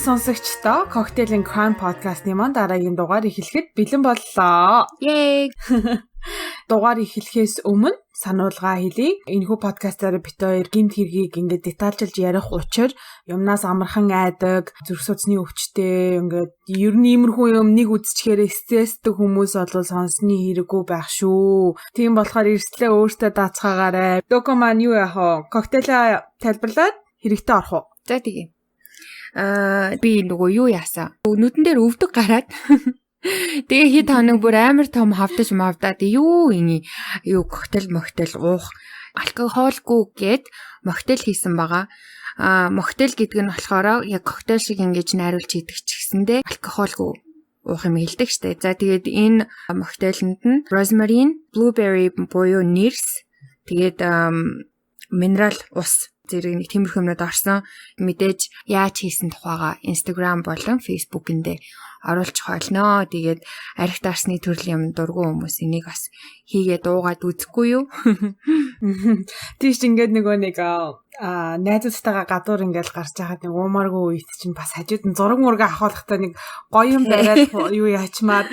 Сонсогчдоо Cocktail and Crime podcast-ны маань дараагийн дугаар эхлэхэд бэлэн боллоо. Yay! Дугаар эхлэхээс өмнө сануулга хэлье. Энэхүү подкастаар бит хоёр гэмт хэргийг ингээд детальчилж ярих учир юмнаас амархан айдаг, зүрх судасны өвчтэй ингээд ер нь иймэрхүү юм нэг үзчихээр стресстэй хүмүүс бол сонсны хэрэггүй байх шүү. Тийм болохоор эрсдлээ өөртөө даацгаагаарай. Доко маань юу яах вэ? Коктейла тайлбарлаад хэрэгтэй орох уу? За тийм. Би нөгөө юу яасан? Нүдэн дээр өвдөг гараад тэгээ хит хоног бүр амар том хавдаж мавдаад юу коктейл уух алкогольгүй гэд моктейл хийсэн байгаа. Моктейл гэдэг нь болохоор яг коктейл шиг ингэж найруулж идэх ч гэсэндээ алкогольгүй уух юм хэлдэг штэ. За тэгээд энэ моктейлэнд нь rosemary, blueberry буюу нэрс, тэгээд минерал ус зэрэг нэг тиймэрхүү юмнууд орсон. Мэдээж яаж хийсэн тухайга Instagram болон Facebook-ын дээр оруулчих болно. Тэгээд арх дарсны төрлийн юм дургу хүмүүс энийг бас хийгээд уугаад үзэхгүй юу? Тийш ингээд нэг найзуудтайгаа гадуур ингээд гарч байхад нэг уумааргүй үед чинь бас хажууд нь зураг мурга авахлахтаа нэг гоё юм бариад юу яачмаар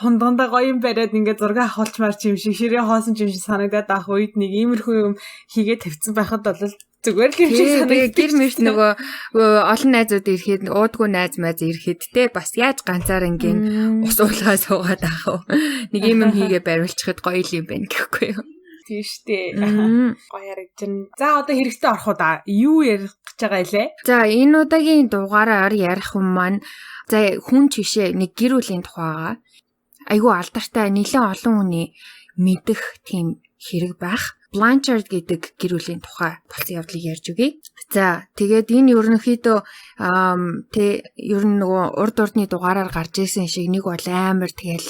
хондондоо гоё юм бариад ингээд зураг авахлчмаар ч юм шиг ширээ хоосон ч юм шиг санагдаад авах үед нэг иймэрхүү юм хийгээд тавьсан байхад бол зүгээр л юм шиг санагдав. Гэр мэрт нөгөө олон найзууд ирэхэд уудгүй найз ирэхэд те бас яаж ганцаар ингийн ус уулгаа суугаад авах вэ? Нэг юм хийгээ бариулчихад гоё юм байна гэхгүй юу? Тийм штэ. Гоё яригдэн. За одоо хэрэгтэй орох уу да? Юу ярих гэж байгаа илээ? За энэ удаагийн дугаараар ярих юм маань за хүн чишээ нэг гэр бүлийн тухайгаа айгүй алдартай нэлээд олон хүний мэдэх тийм хэрэг байх. Blanchard гэдэг гэр бүлийн тухай болсон явдлыг ярьж өгье. За тэгээд энэ ерөнхийдөө ер нь нөгөө урд урдны дугаараар гарч ирсэн шиг нэг бол амар тэгэл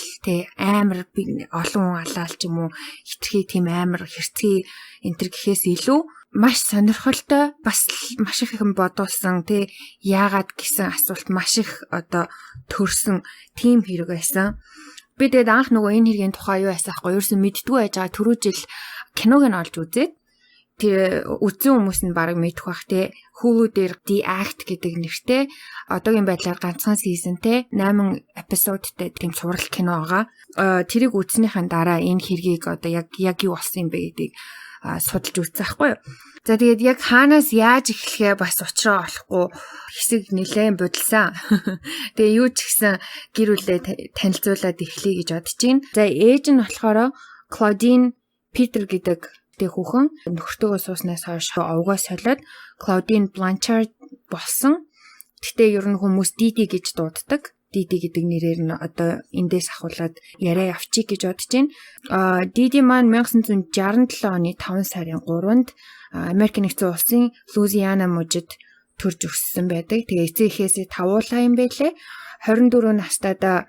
амар олон хүн алаалч юм уу хитрхи тийм амар хэрцгий энтер гэхээс илүү маш сонирхолтой бас маш их юм бодуулсан яагаад гэсэн асуулт маш их одоо төрсэн тийм хэрэг байсан. Би тэгээд анх нөгөө энэ хэргийн тухай юу яасан аахгүй ерөөсөн мэддгүй байж байгаа түрүү жил киног нь олж үзээд тэр үзсэн хүмүүс нь баг мэдэх бах Hulu дээр The Act гэдэг нэртэй одоогийн байдлаар ганцхан сизонтэй 8 эпизодтэй тийм сурал кино байгаа. Тэрийг үзснийхэн дараа энэ хэргийг одоо яг юу болсон юм бэ гэдгийг судалж үзсэн байхгүй юу. За тэгээд яг хаанаас яаж эхлэхээ бас учраа олохгүй хэсэг нэлээд будалсан. Тэгээ юу ч гэсэн гэр бүлээ танилцуулаад эхлэе гэж бодож байна. За ээж нь болохоор Claudine Peter гэдэг хүүхэн нөхөртөөгөө сууснаас хойш овгоо солиод Claudine Blanchard болсон. Гэтэ ер нь хүмүүс Didi гэж дууддаг. Didi гэдэг нэрээр нь одоо эндээс ахуулаад яриа явчих гэж бодож байна. Didi маань 1967 оны 5 сарын 3-нд Америк нэгдсэн улсын Луизиана мужид төрж өссөн байдаг. Тэгээ эцэгхээсээ тавуулаа юм байлээ. 24 настайдаа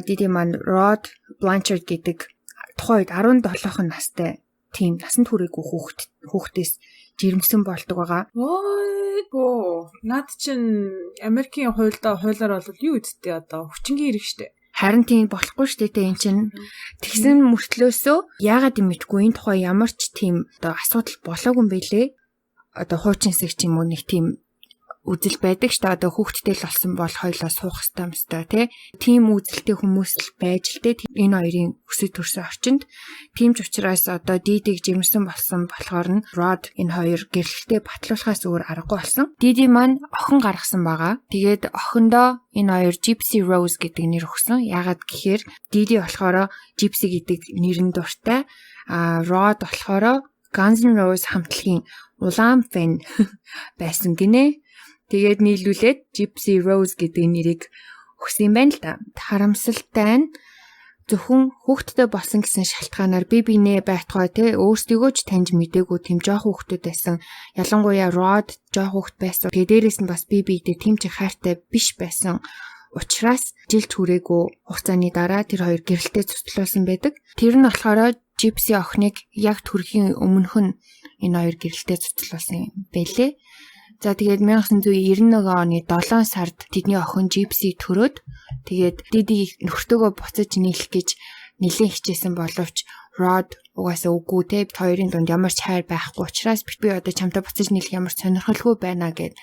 Didi маань Rod Blanchard гэдэг тухайн үед 17 настай тийм насанд хүрээгүй хүүхдээс жирэмсэн болдог байгаа. Наад чин Америкийн хуулиар бол юу үсттэй одоо хүчингийн хэрэг штэ. Харин тийм болохгүй штэ энэ чинь. Тэгсэн мөртлөөсөө яагаад юм мэдгүй энэ тухай ямар ч тийм одоо асуудал болоогүй юм бэлээ. Одоо хуучин хэсэг ч юм уу нэг тийм үзэл байдаг штэ. Одоо хүүхдтэй л болсон бол хоёлоо суух хэвээр тийм үзэлтэй хүмүүс л байж л энэ хоёрын өсөж төрсөн орчинд тийм ч учраас одоо Дидиг жирэмсэн болсон болохоор нь Rod энэ хоёр гэрлэлтэд батлуулахаас өөр аргагүй болсон. Диди маань охин гаргасан байгаа. Тэгээд охиндоо энэ хоёр Gypsy Rose гэдэг нэр өгсөн. Яагаад гэхээр Диди болохоор Gypsy гэдэг нэрэн дуртай. Rod болохоор Guns N' Roses хамтлагийн улаан фэн байсан гинэ. Тэгээд нийлүүлээд Gypsy Rose гэдэг нэрийг өгсөн юм байна л да. Харамсалтай нь зөвхөн хүүхдтэй болсон гэсэн шалтгаанаар би бинээ байтугай өөрсдийгөө ч таньж мдээгүй тийм жоох хүүхдүүд байсан. Ялангуяа Rod жоох хүүхд байсан. Тэгээд дээрэс нь бас бибидээ тийм ч хайртай биш байсан. Учираас жилд хүрээгүй хугацааны дараа тэр хоёр гэрэлтэй цуцлуулсан байдаг. Тэр нь болохоор Gypsy охиныг яг төрхийн өмнөх нь энэ хоёр гэрэлтэй цуцлуулсан юм байлээ. За тэгээд 1991 оны 7 сард тэдний охин Gypsy төрөөд тэгээд Didi нөхртөөгөө буцаж нийлэх гэж нэлээд хичээсэн боловч Rod угаасаа үгүй хоёрын дунд ямар ч хайр байхгүй учраас би одоо чамтай буцаж нийлэх ямар сонирхолгүй байна гэд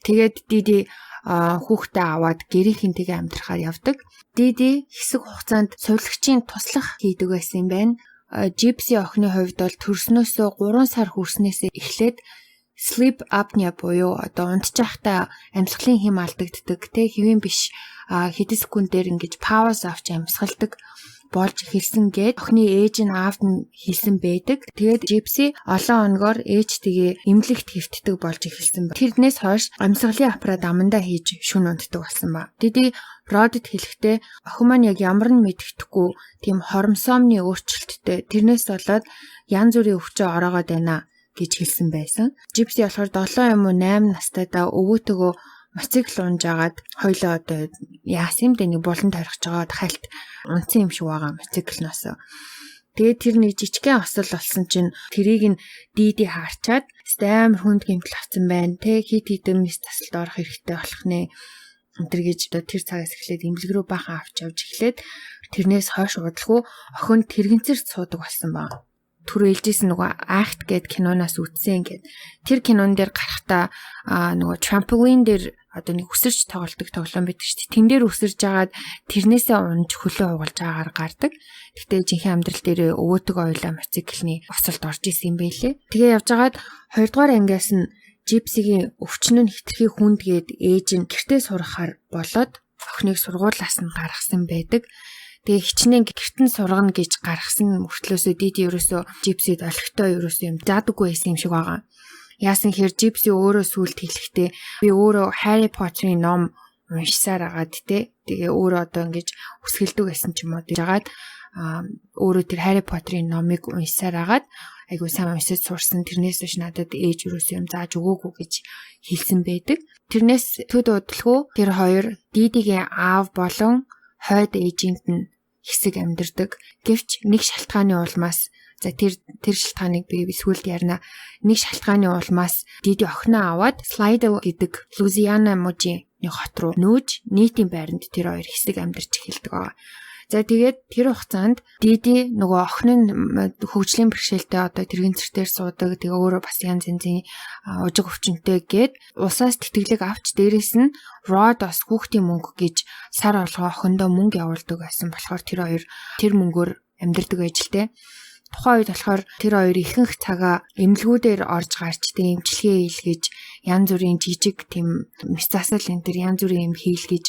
Тэгээд Диди хүүхдээ аваад гэрийнхэнтэйгээ амьдрахаар явдаг. Диди хэсэг хугацаанд сувилагчийн туслах хийдэг байсан юм байна. Gypsy охины хувьд бол төрснөөсөө 3 сар хүрснээс эхлээд sleep apnea буюу одоо унтчихтаа амьсгалын хэм алдагддаг те хэвэн биш хэдэн секундээр ингэж пауз авч амьсгалдаг болж эхэлсэн гэд охины ээж нь аавд нь хэлсэн байдаг. Тэгээд Gypsy олон хоногор ээжтэйгээ эмнэлэгт хэвтдэг болж эхэлсэн ба. Тэрнээс хойш амьсгалын аппарат амандаа хийж шүн унтдаг болсон ба. Диди Родд хэлэхдээ охин маань яг ямар нь мэддэхгүй тийм хоромсоомны өөрчлөлттэй. Тэрнээс болоод янз бүрийн өвчөө ороогоод байна гэж хэлсэн байсан. Gypsy болохоор 7 юм уу 8 настайдаа өвөөтөгөө моцикл унжаагаад хоёлоо одоо яасан юм бэ нэг булан тойрхож байгаа хальт унцсан юм шиг байгаа моциклноос. Тэгээд тэр нэг жижигхэн осол болсон чинь тэрийг нь Диди хаарчаад амар хүнд гэмтэл авсан байна. Тэ хит хитэн мис тасалд орох хэрэгтэй болох нэ. Өнтер гэж одоо тэр цагаас эхлээд имлэг рүү бахан авч явж эхлээд тэрнээс хойш удалгүй охин тэрэгцэрт суудаг болсон баг. Түр ээлжсэн нөгөө Act гэд киноноос үзсэн гэд. Тэр кинон дээр гарахтаа нөгөө trampoline дээр одоо нэг өсөрч тоглолдог тоглоом байдаг шүү дээ. Тэн дээр өсөрж агаад тэрнээсээ унж хөлөө хугалж агаагаар гардаг. Гэхдээ жинхэнэ амьдрал дээр өвөөтөг ойлоо моциклны осолд орж исэн юм байлээ. Тэгээ явж агаад 2 дугаар ангиас нь Gypsy-гийн өвчин нь хитрхи хүнд гээд ээж нь гэртээ сурахаар болоод охиныг сургуулиас нь гаргасан байдаг. Тэгээ хичнээн гэртэн сургана гэж гаргасан мөртлөөсөө Диди ерөөсөө Gypsy-д олигтой ерөөсөө юм заадаггүй байсан юм шиг байгаа. Яасан хэр Gypsy өөрөө сүлд хэлэхдээ би өөрөө Harry Potter-ийн ном уншсаар агаад тэгээ өөрөө одоо ингэж үсгэлдэг байсан ч юм уу жагаад өөрөө тэр Harry Potter-ийн номыг уншсаар агаад айгуу сайн уншиж сурсан. Тэрнээс биш надад ээж юусэн юм зааж өгөөгүй гэж хэлсэн байдаг. Тэрнээс төд удалгүй тэр хоёр Дидигийн аав болон хойд ээжинд нь хэсэг амьдардаг. Гэвч нэг шалтгааны улмаас тэр шалтгааныг би сүүлд ярина. Нэг шалтгааны улмаас Диди охиноо аваад Slidell гэдэг Louisiana мужийн нэг хот руу нөөж нийтийн байранд тэр хоёр хэсэг амьдарч эхэлдэг байгаа. За тэгээд тэр хугацаанд Диди нөгөө охин нь хөгжлийн бэрхшээлтэй одоо тэргийн цэртээр суудаг. Тэгээ өөрөө бас янз янзын ужиг өвчнөтэй гээд усаас тэтгэлэг авч дээрэс нь Rod бас хүүхдийн мөнгө гэж сар болгоо охиндоо мөнгө явуулдаг байсан болохоор тэр хоёр тэр мөнгөөр амьдардаг ажилтэй. Тухайн үед болохоор тэр хоёр ихэнх цагаа эмнэлгүүдээр орж гарч тэг эмчилгээ хийлгэж янз бүрийн жижиг тийм мясаасал энэ төр янз бүрийн юм хийлгэж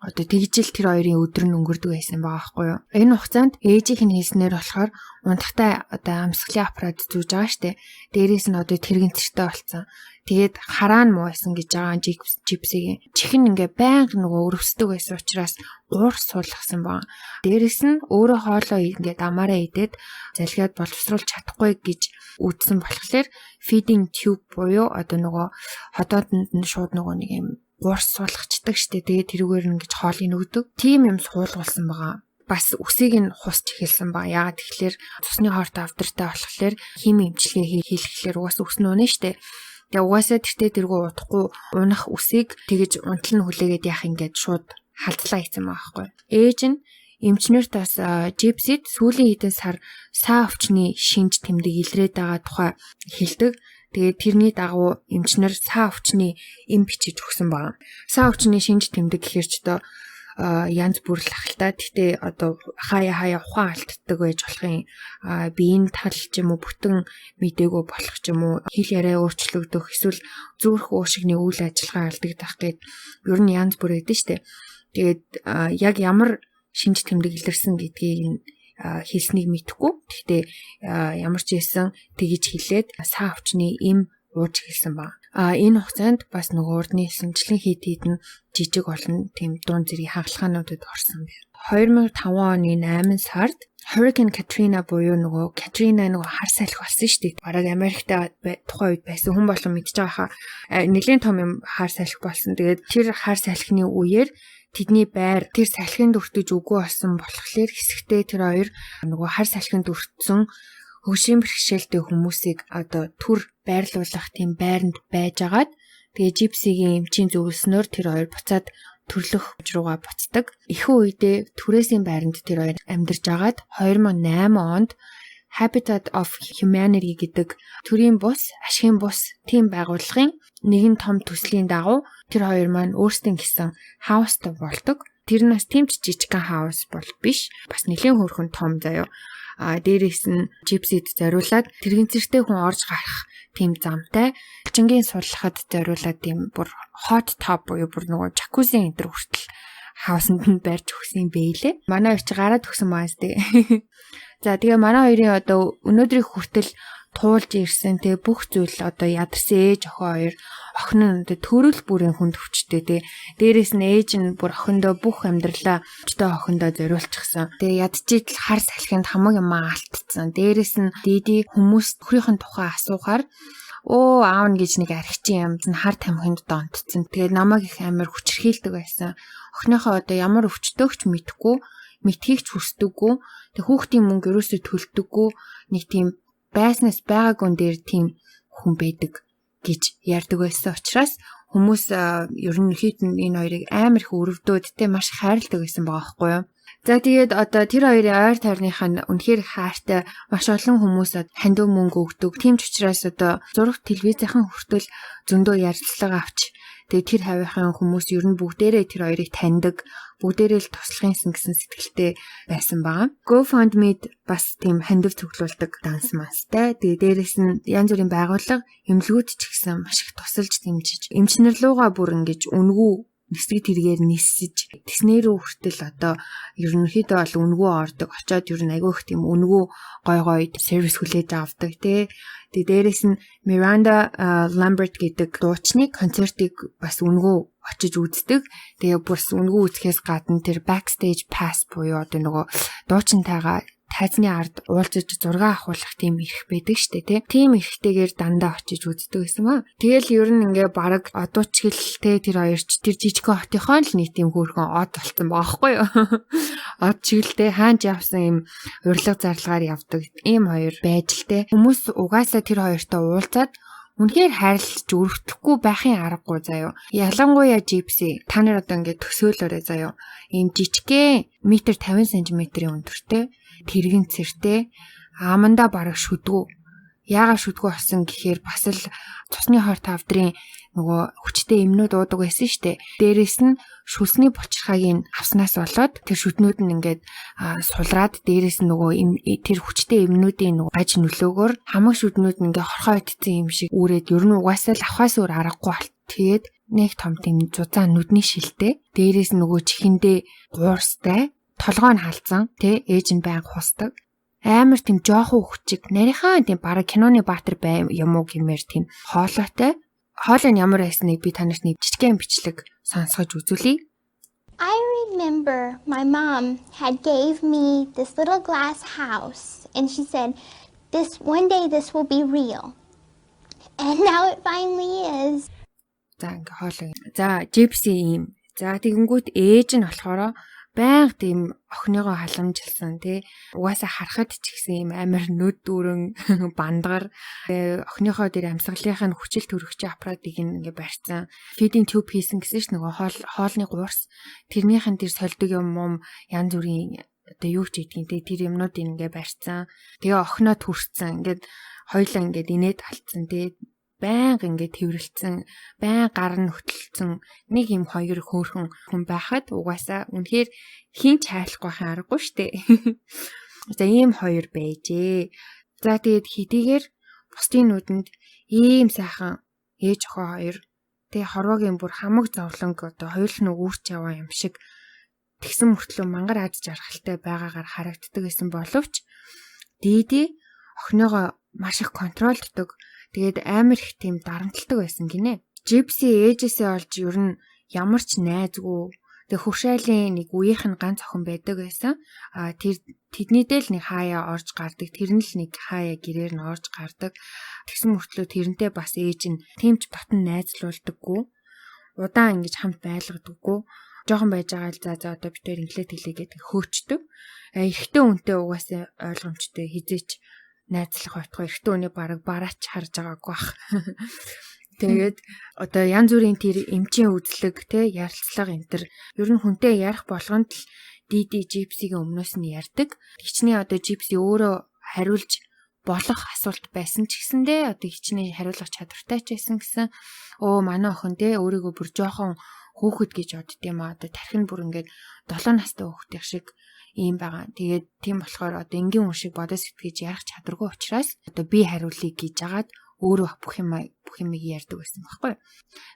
одоо тэгжил тэр хоёрын өдөр нь өнгөрдөг байсан байгаа байхгүй юу. Энэ хугацаанд ээжийнх нь хэлснээр болохоор унтахтай одоо амьсгалын аппарат зүүж байгаа штэ. Дээрээс нь одоо тэрэгцэртэй болсон. Тэгээд хараа нь муу байсан гэж байгаа Gypsy-гийн. Чихэн ингээ байнга нөгөө өрөвсдөг байсан учраас гуур суулгасан баг. Дээрээс нь өөрөө хоолоо ингээ дамаараа идээд залхиад боловсруулж чадахгүй гэж үүдсэн болохоор feeding tube буюу одоо нөгөө хотоодонд нь шууд нөгөө нэг юм гуурс суулгачдаг штэ. Тэгээд тэрүүгээр нь ингэж хоолыг нөгдөг. Тим юм суулгуулсан байгаа. Бас үсийг нь хусч эхэлсэн ба. Яагаад тэгэхээр цусны хоорт авдартай болохоор хим эмчилгээ хийлгэхлээр угаас үс нь унаа штэ. Тэгээ угаасаа тэртээ тэргүй удахгүй унах үсийг тэгэж унтал нь хүлээгээд яах ингээд шууд халдлаа хийсэн байгаа байхгүй. Ээж нь эмчнэрт бас Gypsy-д сүүлийн хэдэн сар саа өвчний шинж тэмдэг илрээд байгаа тухай хэлдэг. Тэгээд тэрний дагуу эмчнэр саа өвчний эм бичиж өгсөн байна. Саа өвчний шинж тэмдэг гэхэр ч одоо янз бүр л ахaltaа. Гэтэ одоо хаяа ухаан алддаг байж болохын биеийн тал ч юм уу бүтэн мдэгөө болох ч юм уу хэл яриа өөрчлөгдөх эсвэл зүрх уушигны үйл ажиллагаа алдагдах гээд ер нь янз бүр өгдөн штэ. Тэгээд яг ямар шинж тэмдэг илэрсэн гэдгийг хэлснийг мэдэхгүй. Гэхдээ ямар ч байсан тэгж хэлээд саа өвчний эм ууж хэлсэн ба. Энэ хугацаанд бас нөгөө урдны хэлсэнчлэн хитэн жижиг олон тийм дуун зэргийн хагалгаануудад орсон байна. 2005 оны 8 сард Hurricane Katrina буюу нөгөө Katrina нөгөө хар салхи болсон шүү дээ. Бараг Америкт тухайн үед байсан хүн болон мэдж байгаа хаа нэлийн том юм хар салхи болсон. Тэгээд тэр хар салхины үеэр тэдний байр тэр салхинд өртөж үгүй болсон болохоор хэсэгтээ тэр хоёр нөгөө хар салхинд өртсөн хөгжлийн бэрхшээлтэй хүмүүсийг одоо төр байрлуулах тийм байранд байжгаад тэгээ Gypsy-гийн эмчийн зөвлөснөөр тэр хоёр буцаад төрлөх руугаа буцдаг. Ихэнх үедээ түрээсийн байранд тэр хоёр амьдарч агаад 2008 онд Habitat of Humanity гэдэг төрийн бус, ашигын бус тийм байгууллагын нэгэн том төслийн дагуу тэр хоёр маань өөрсдийн гэсэн хаустай болдог. Тэр нь бас тийм ч жижигхэн хаус бол биш. Бас нэлийн хөөрхөн том заяа. Дээрээс нь Gypsy-д зориулаад тэргийн цэртэй хүн орж гарах тийм замтай. Элчингийн суллахад зориулаад тийм бүр hot tub буюу бүр нөгөө jacuzzi энэ хүртэл хаусанд нь барьж өгсөн бэлээ. Манай хоёр чи гараад өгсөн маас тий. За тэгээ манай хоёрын одоо өнөөдрийн хүртэл туулж ирсэн тэгээ бүх зүйл одоо ядарсан ээж охин хоёр охин нь одоо төрөл бүрийн хүнд хүчтэй тий. Дээрээс нь ээж нь бүр охиндоо бүх амьдралаа өчтөө охиндоо зориулчихсан. Тэгээ ядчийл хар салхинд хамаг юм алдсан. Дээрээс нь дийди хүмүүс нөхрийнхэн тухай асуухаар аав нь гэж нэг архичин юм хар тамхинд донтцсон. Тэгээ намайг их амар хүчрхийлдэг байсан. Охиныхоо одоо ямар өвчтөөгч мэдхгүй, мэдхийг ч хүсдэггүй. Тэг хүүхдийн мөнгө ерөөсөө төлдөггүй. Нэг тийм байснаас байгаагүй дээр тийм хүн байдаг гэж ярьдаг байсан учраас хүмүүс ерөнхийдөө энэ хоёрыг амар их өрөвдөөд тэ маш хайрладаг байсан байгаа байхгүй юу. За тэгээд одоо тэр хоёрын ойр тойрныхаа нь үнэхээр хайртай маш олон хүмүүс хандив мөнгө өгдөг. Тийм ч учраас одоо зураг телевизийнхэн хүртэл зөндөө ярилцлага авч тэгээд тэр хавийнхын хүмүүс ер нь бүгдээрээ тэр хоёрыг таньдаг, бүгдээрээ л туслахынсан гэсэн сэтгэлтэй байсан байгаа. GoFundMe бас тийм хандив цуглуулдаг данс мастай. Тэгээд дээрэс нь янз бүрийн байгууллага эмнэлгүүд ч гэсэн маш их тусалж дэмжиж, эмчнэр лууга бүр ингэж үнгүү нисгий тэргээр нисэж тэснэрүү хүртэл одоо ерөнхийдөө бол үнгүү ордог. Очоод ер нь айгүй их тийм үнгүү гой сервис хүлээж авдаг тий. Тэгээд дээрэс нь Miranda Lambert гэдэг дуучны концертыг бас үнгүү очиж үздэг. Тэгээ бүрс үнгүү үзэхээс гадна тэр backstage pass буюу одоо нөгөө дуучинтайгаа тайзны ард уулзаж зураг авахулах тийм эрх байдаг штэ тий. Тийм эрхтэйгээр дандаа очиж үздэг гэсэн маа. Тэгэл ер нь ингээ баг одуучгэлтэй тэр хоёрч тэр жижигхэн хотынхон л нийт юм хөөрхөн од болцсон баахгүй юу. Од чиглэлтэй хаанч явсан юм урилга зарлагаар явдаг ийм хоёр байж л тий. Хүмүүс угаасаа тэр хоёртой уулзаад үнэхээр хайрлаж өргөдөхгүй байхын аргагүй заяо. Ялангуяа Gypsy та нар одоо ингээ төсөөлөөрэй заяо. Ийм жижигхэн метр 50 см-ийн өндөртэй тэрэгэн цэртэй амандаа бараг шүдгүү. Яагаад шүдгүү болсон гэхээр бас л цусны хор тавдрын нөгөө хүчтэй эмнүүд уудаг байсан штэ. Дээрээс нь шүлсний булчирхааг авснаас болоод тэр шүднүүд нь ингээд сулраад дээрээс нь нөгөө тэр хүчтэй эмнүүдийн нөгөө аж нөлөөгөөр хамаг шүднүүд нь ингээд хорхоо идсэн юм шиг үүрээд ер нь угаасаа л авахаас өөр аргагүй болт. Тэгээд нэг том тийм зузаан нүдний шилтэй. Дээрээс нөгөө чихэндээ гуурстай толгой нь халзан тий ээж нь байнга хусдаг. Амар тийм жоохон хүчиг нарийнхаа тийм бараг киноны баатар бай юм уу гэмээр тийм хоолойтой. Хоол нь ямар байсныг би танарт нэг жижигхэн бичлэг сонсгож үзүүлье. I remember my mom had gave me this little glass house and she said one day this will be real. And now it finally is. За ингээ хоолой. За Gypsy юм. За тэгэнгүүт ээж нь болохоор байнга тийм охиныгоо халамжилсан тий. Угаасаа харахад ч гэсэн юм амар нүд дүүрэн бандгар охиныхоо дээр амьсгалынхаа хүчил төрөгчийн аппаратыг ингээ барьсан. Feeding tube хийсэн гэсэн ш нөгөө хоолны гуурс тэрнийхэн тэр сольдог юм янз бүрийн одоо юу ч гэдгийг тий тэр юмнууд ингээ барьсан. Тэгээ охиноо төрсөн ингээд хоёлаа ингээд инээд алдсан тий. Байнга ингээд тэрвэрлсэн, байнга гар нь хөтлөлцөн нэг юм хоёр хөөрхөн хүн байхад угаасаа үнэхээр хин ч хайрлахгүй аргагүй штэ. За ийм хоёр байжээ. За тэгээд хэдийгээр бусдын нүдэнд ийм сайхан ээж охин хоёр тэгээ хорвоогийн бүр хамаг зовлонг одоо хоёул нь үүрч яваа юм шиг тэгсэн мөртлөө мангар аз жаргалтай байгаагаар харагддаг гэсэн боловч дийди охиныгоо маш их контролддог. Тэгээд амар их тийм дарамтлагдаг байсан гинэ. Gypsy ээжээсээ олж ер нь ямар ч найзгүй. Тэг хуршайлын нэг үеийнх нь ганц охин байдаг байсан. Тэр тэднийдээ л нэг хаяа орж гардаг. Тэр нь л нэг хаяа гэрээр нь орж гардаг. Тэгсэн мөртлөө тэрнтэй бас ээж нь тэмч батн найзлуулдаггүй. Удаан ингэж хамт байлгадаггүй. Жохон байж байгаа л за одоо битээр инглиш хэлээ гэдэг хөөчдөг. Эхтэй үнтэй угаасаа ойлгомжтой хизээч найзлах байтугай эртөө өний бараач харж байгаагүй бах. Тэгээд одоо янз бүрийн тэр эмчийн үзлэг те ярилцлага энэ төр ер нь хүнтэй ярих болгонд л Gypsy-гийн өмнөөс нь ярьдаг. Тэгчний одоо Gypsy өөрөө хариулж болох асуулт байсан ч гэсэндээ одоо хичнээн хариулах чадвартай ч байсан гэсэн манай охин те өөрийгөө бүр жоохон хүүхэд гэж боддtiin маа одоо тархин бүр ингээд 7 настай хүүхдийн шиг ийм байгаа. Тэгээд тийм болохоор одоо энгийн хүн шиг бодож сэтгэж ярих чадваргүй учраас одоо би хариулъя гэж агаад өөрөө бүх юмыг ярьдаг байсан байхгүй.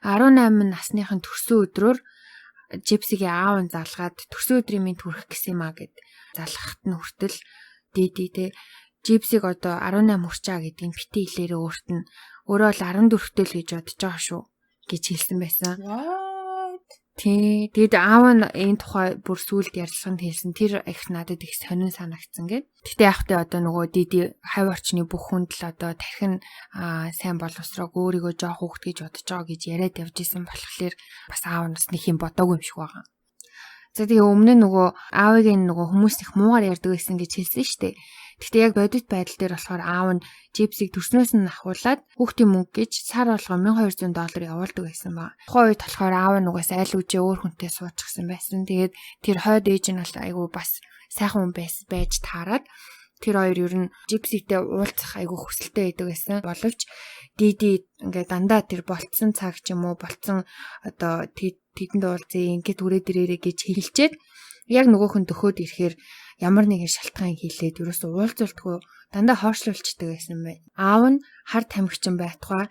18 насныхын төрсөн өдрөөр Жипсигийн аав нь залгаад төрсөн өдрийн минь түрэх гэсэн юм а гэд залхахт нь хүртэл дээдээ Жипсиг одоо 18 хүрчаа гэдгийг бити хэлээрээ өөрт нь өөрөө л 14 л гэж бодож байгаа шүү гэж хэлсэн байсан. Тэгээд аав нь энэ тухай бүр сүлд ярилцлаганд хэлсэн. Тэр их надад их сонин санагдсан гэд. Гэтэ яг тэ одоо нөгөө диди хавь орчны бүх хүнд л одоо тархин сайн боловсрог өөрийгөө жоох хүүхэд гэж бодож байгаа гэж яриад явж исэн болохоор бас аав нь бас нэг юм бодоогүй юм шиг байгаа. За тэгээ өмнө нь нөгөө аавыг нөгөө хүмүүс их муугар ярьдаг байсан гэж хэлсэн шүү дээ. Гэхдээ яг бодит байдал дээр болохоор аав нь Жипсиг төрснөөс нь ахуулаад хүүхдийн мөнгө гэж сар болгоо $1200 явуулдаг байсан ба. Тухайн үед болохоор аав нь угаас айл үжээ өөр хүнтэй суучихсан байсан. Тэгээд тэр хойд ээж нь бол айгүй бас сайхан хүн байж таарад тэр хоёр ер нь Жипситэй уулзах айгүй хүсэлтэй байдаг байсан. Боловч диди ингээд дандаа тэр болцсон цаг ч юм уу болцсон одоо тэдэнд уулзъя ингээд үрээд ирээрэй гэж хэлчихэд яг нөгөөх нь төхөөд ирэхээр ямар нэгэн шалтгаан хийлээд ерөөсөө уулзалтгүй дандаа хоошлуулчдаг байсан бай. Аав нь хар тамхичин байтугай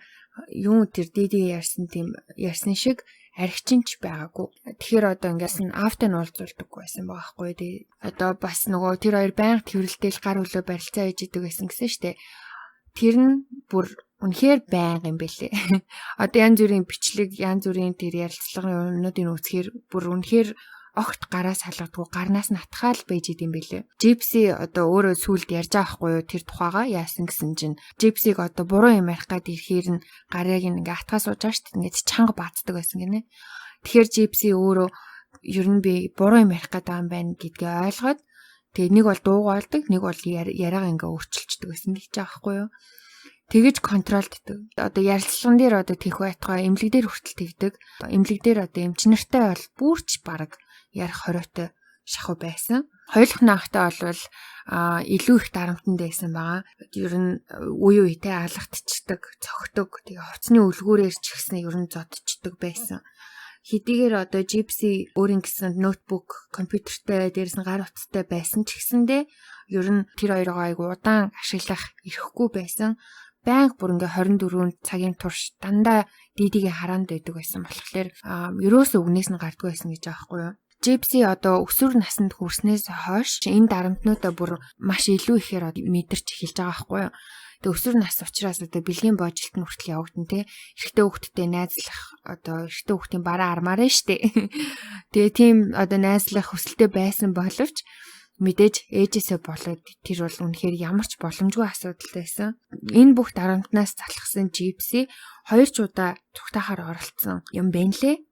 юм тэр диди ярьсан шиг архичинч байгаагүй. Тэгэхээр одоо ингээс нь аавтай нь уулзуулдаггүй байсан байгаа хгүй. Тэгээ одоо бас нөгөө тэр хоёр байнга тэрвэрлдэл гар хөлөө барилцаа хийж идэг байсан гэсэн штэ. Тэр нь бүр үнэхээр байнга юм бэлээ. Одоо янз бүрийн бичлэг, янз бүрийн тэр ярилцлагын юмнуудын үзэхээр бүр үнэхээр огт гараас халгадгүй гарнаас натхаал байж идэм бэлээ. Жипси одоо өөрөө сүлд ярьж байгаа хгүй юу тэр тухайга яасан гэсэн чинь Жипсиг одоо буруу юм ярих гад ирэхээр нь гарыг ингээ атгаа сууж байгаа шүү дээ. Ингээд чанга баацдаг байсан гинэ. Тэгэхээр Жипси өөрөө ер нь би буруу юм ярих гад байгаа юм байна гэдгээ ойлгоод тэгээ нэг бол дуугаалдаг, нэг бол яриагаа ингээ өөрчилчдөг байсан гэж байгаа хгүй юу. Тэгэж контролддаг. Одоо ярилцлаган дээр одоо тийх байтугай эмнэлэг дээр хүртэл тэгдэг. Эмнэлэг дээр одоо эмчнэртэй бол бүрч бараг ярих хориотой шахуу байсан. Хоёулах наахтай болвол илүү их дарамтанд байсан байгаа. Ер нь үе үетэй алгадчихдаг, цогтөг. Тэгээ хувцсны үлгүүрээр ч ихсэн ер нь зодчдаг байсан. Хэдийгээр одоо Жипси өөрийн гэсэн ноутбук, компьютертэй, дээрээс нь гар утастай байсан ч гэсэндээ ер нь тэр хоёроо айгу удаан ашиглах ирэхгүй байсан. Банк бүр ингээ 24 цагийн турш дандаа дидигийн хараанд байдаг байсан болохоор ерөөсөө үгнээс нь гардгүй байсан гэж байгаа байхгүй юу. Жипси одоо өсвөр наснд хүрснээс хойш энэ дарамтнуудаа бүр маш илүү ихээр мэдэрч эхэлж байгаа байхгүй юу. Тэгээ өсвөр нас учраас одоо бэлгийн боожилт нь хүртэл явагдана те. Эрэгтэй хүүхдтэй найзлах одоо эрэгтэй хүүхдийн бараа армаар нь штэ. Тэгээ тийм одоо найзлах хүсэлтэй байсан боловч мэдээж ээжээсээ болоод тэр бол үнэхээр ямар ч боломжгүй асуудал байсан. Энэ бүх дарамтнаас залхсан Жипси 2 удаа цугтаахаар оролцсон юм байна лээ.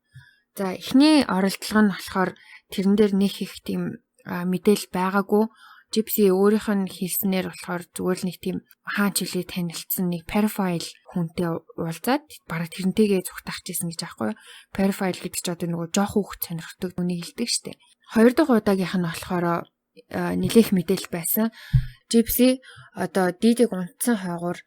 За эхний оролдлого нь болохоор тэрэн дээр нэг их тийм мэдээлэл байгаагүй. Жипси өөрийнх нь хэлснээр болохоор зүгээр л нэг тийм хаан чилээ танилцсан нэг pedophile хүнтэй уулзаад бараг тэрнтэйгээ цугтаах гэсэн гэж аахгүй. Pedophile гэдэг чинь одоо нөгөө жоох хүүхд сонирхдаг үнийг хэлдэг штеп. Хоёр дахь удаагийнх нь болохоор нэлээх мэдээлэл байсан. Жипси одоо дидиг унтсан хойгоор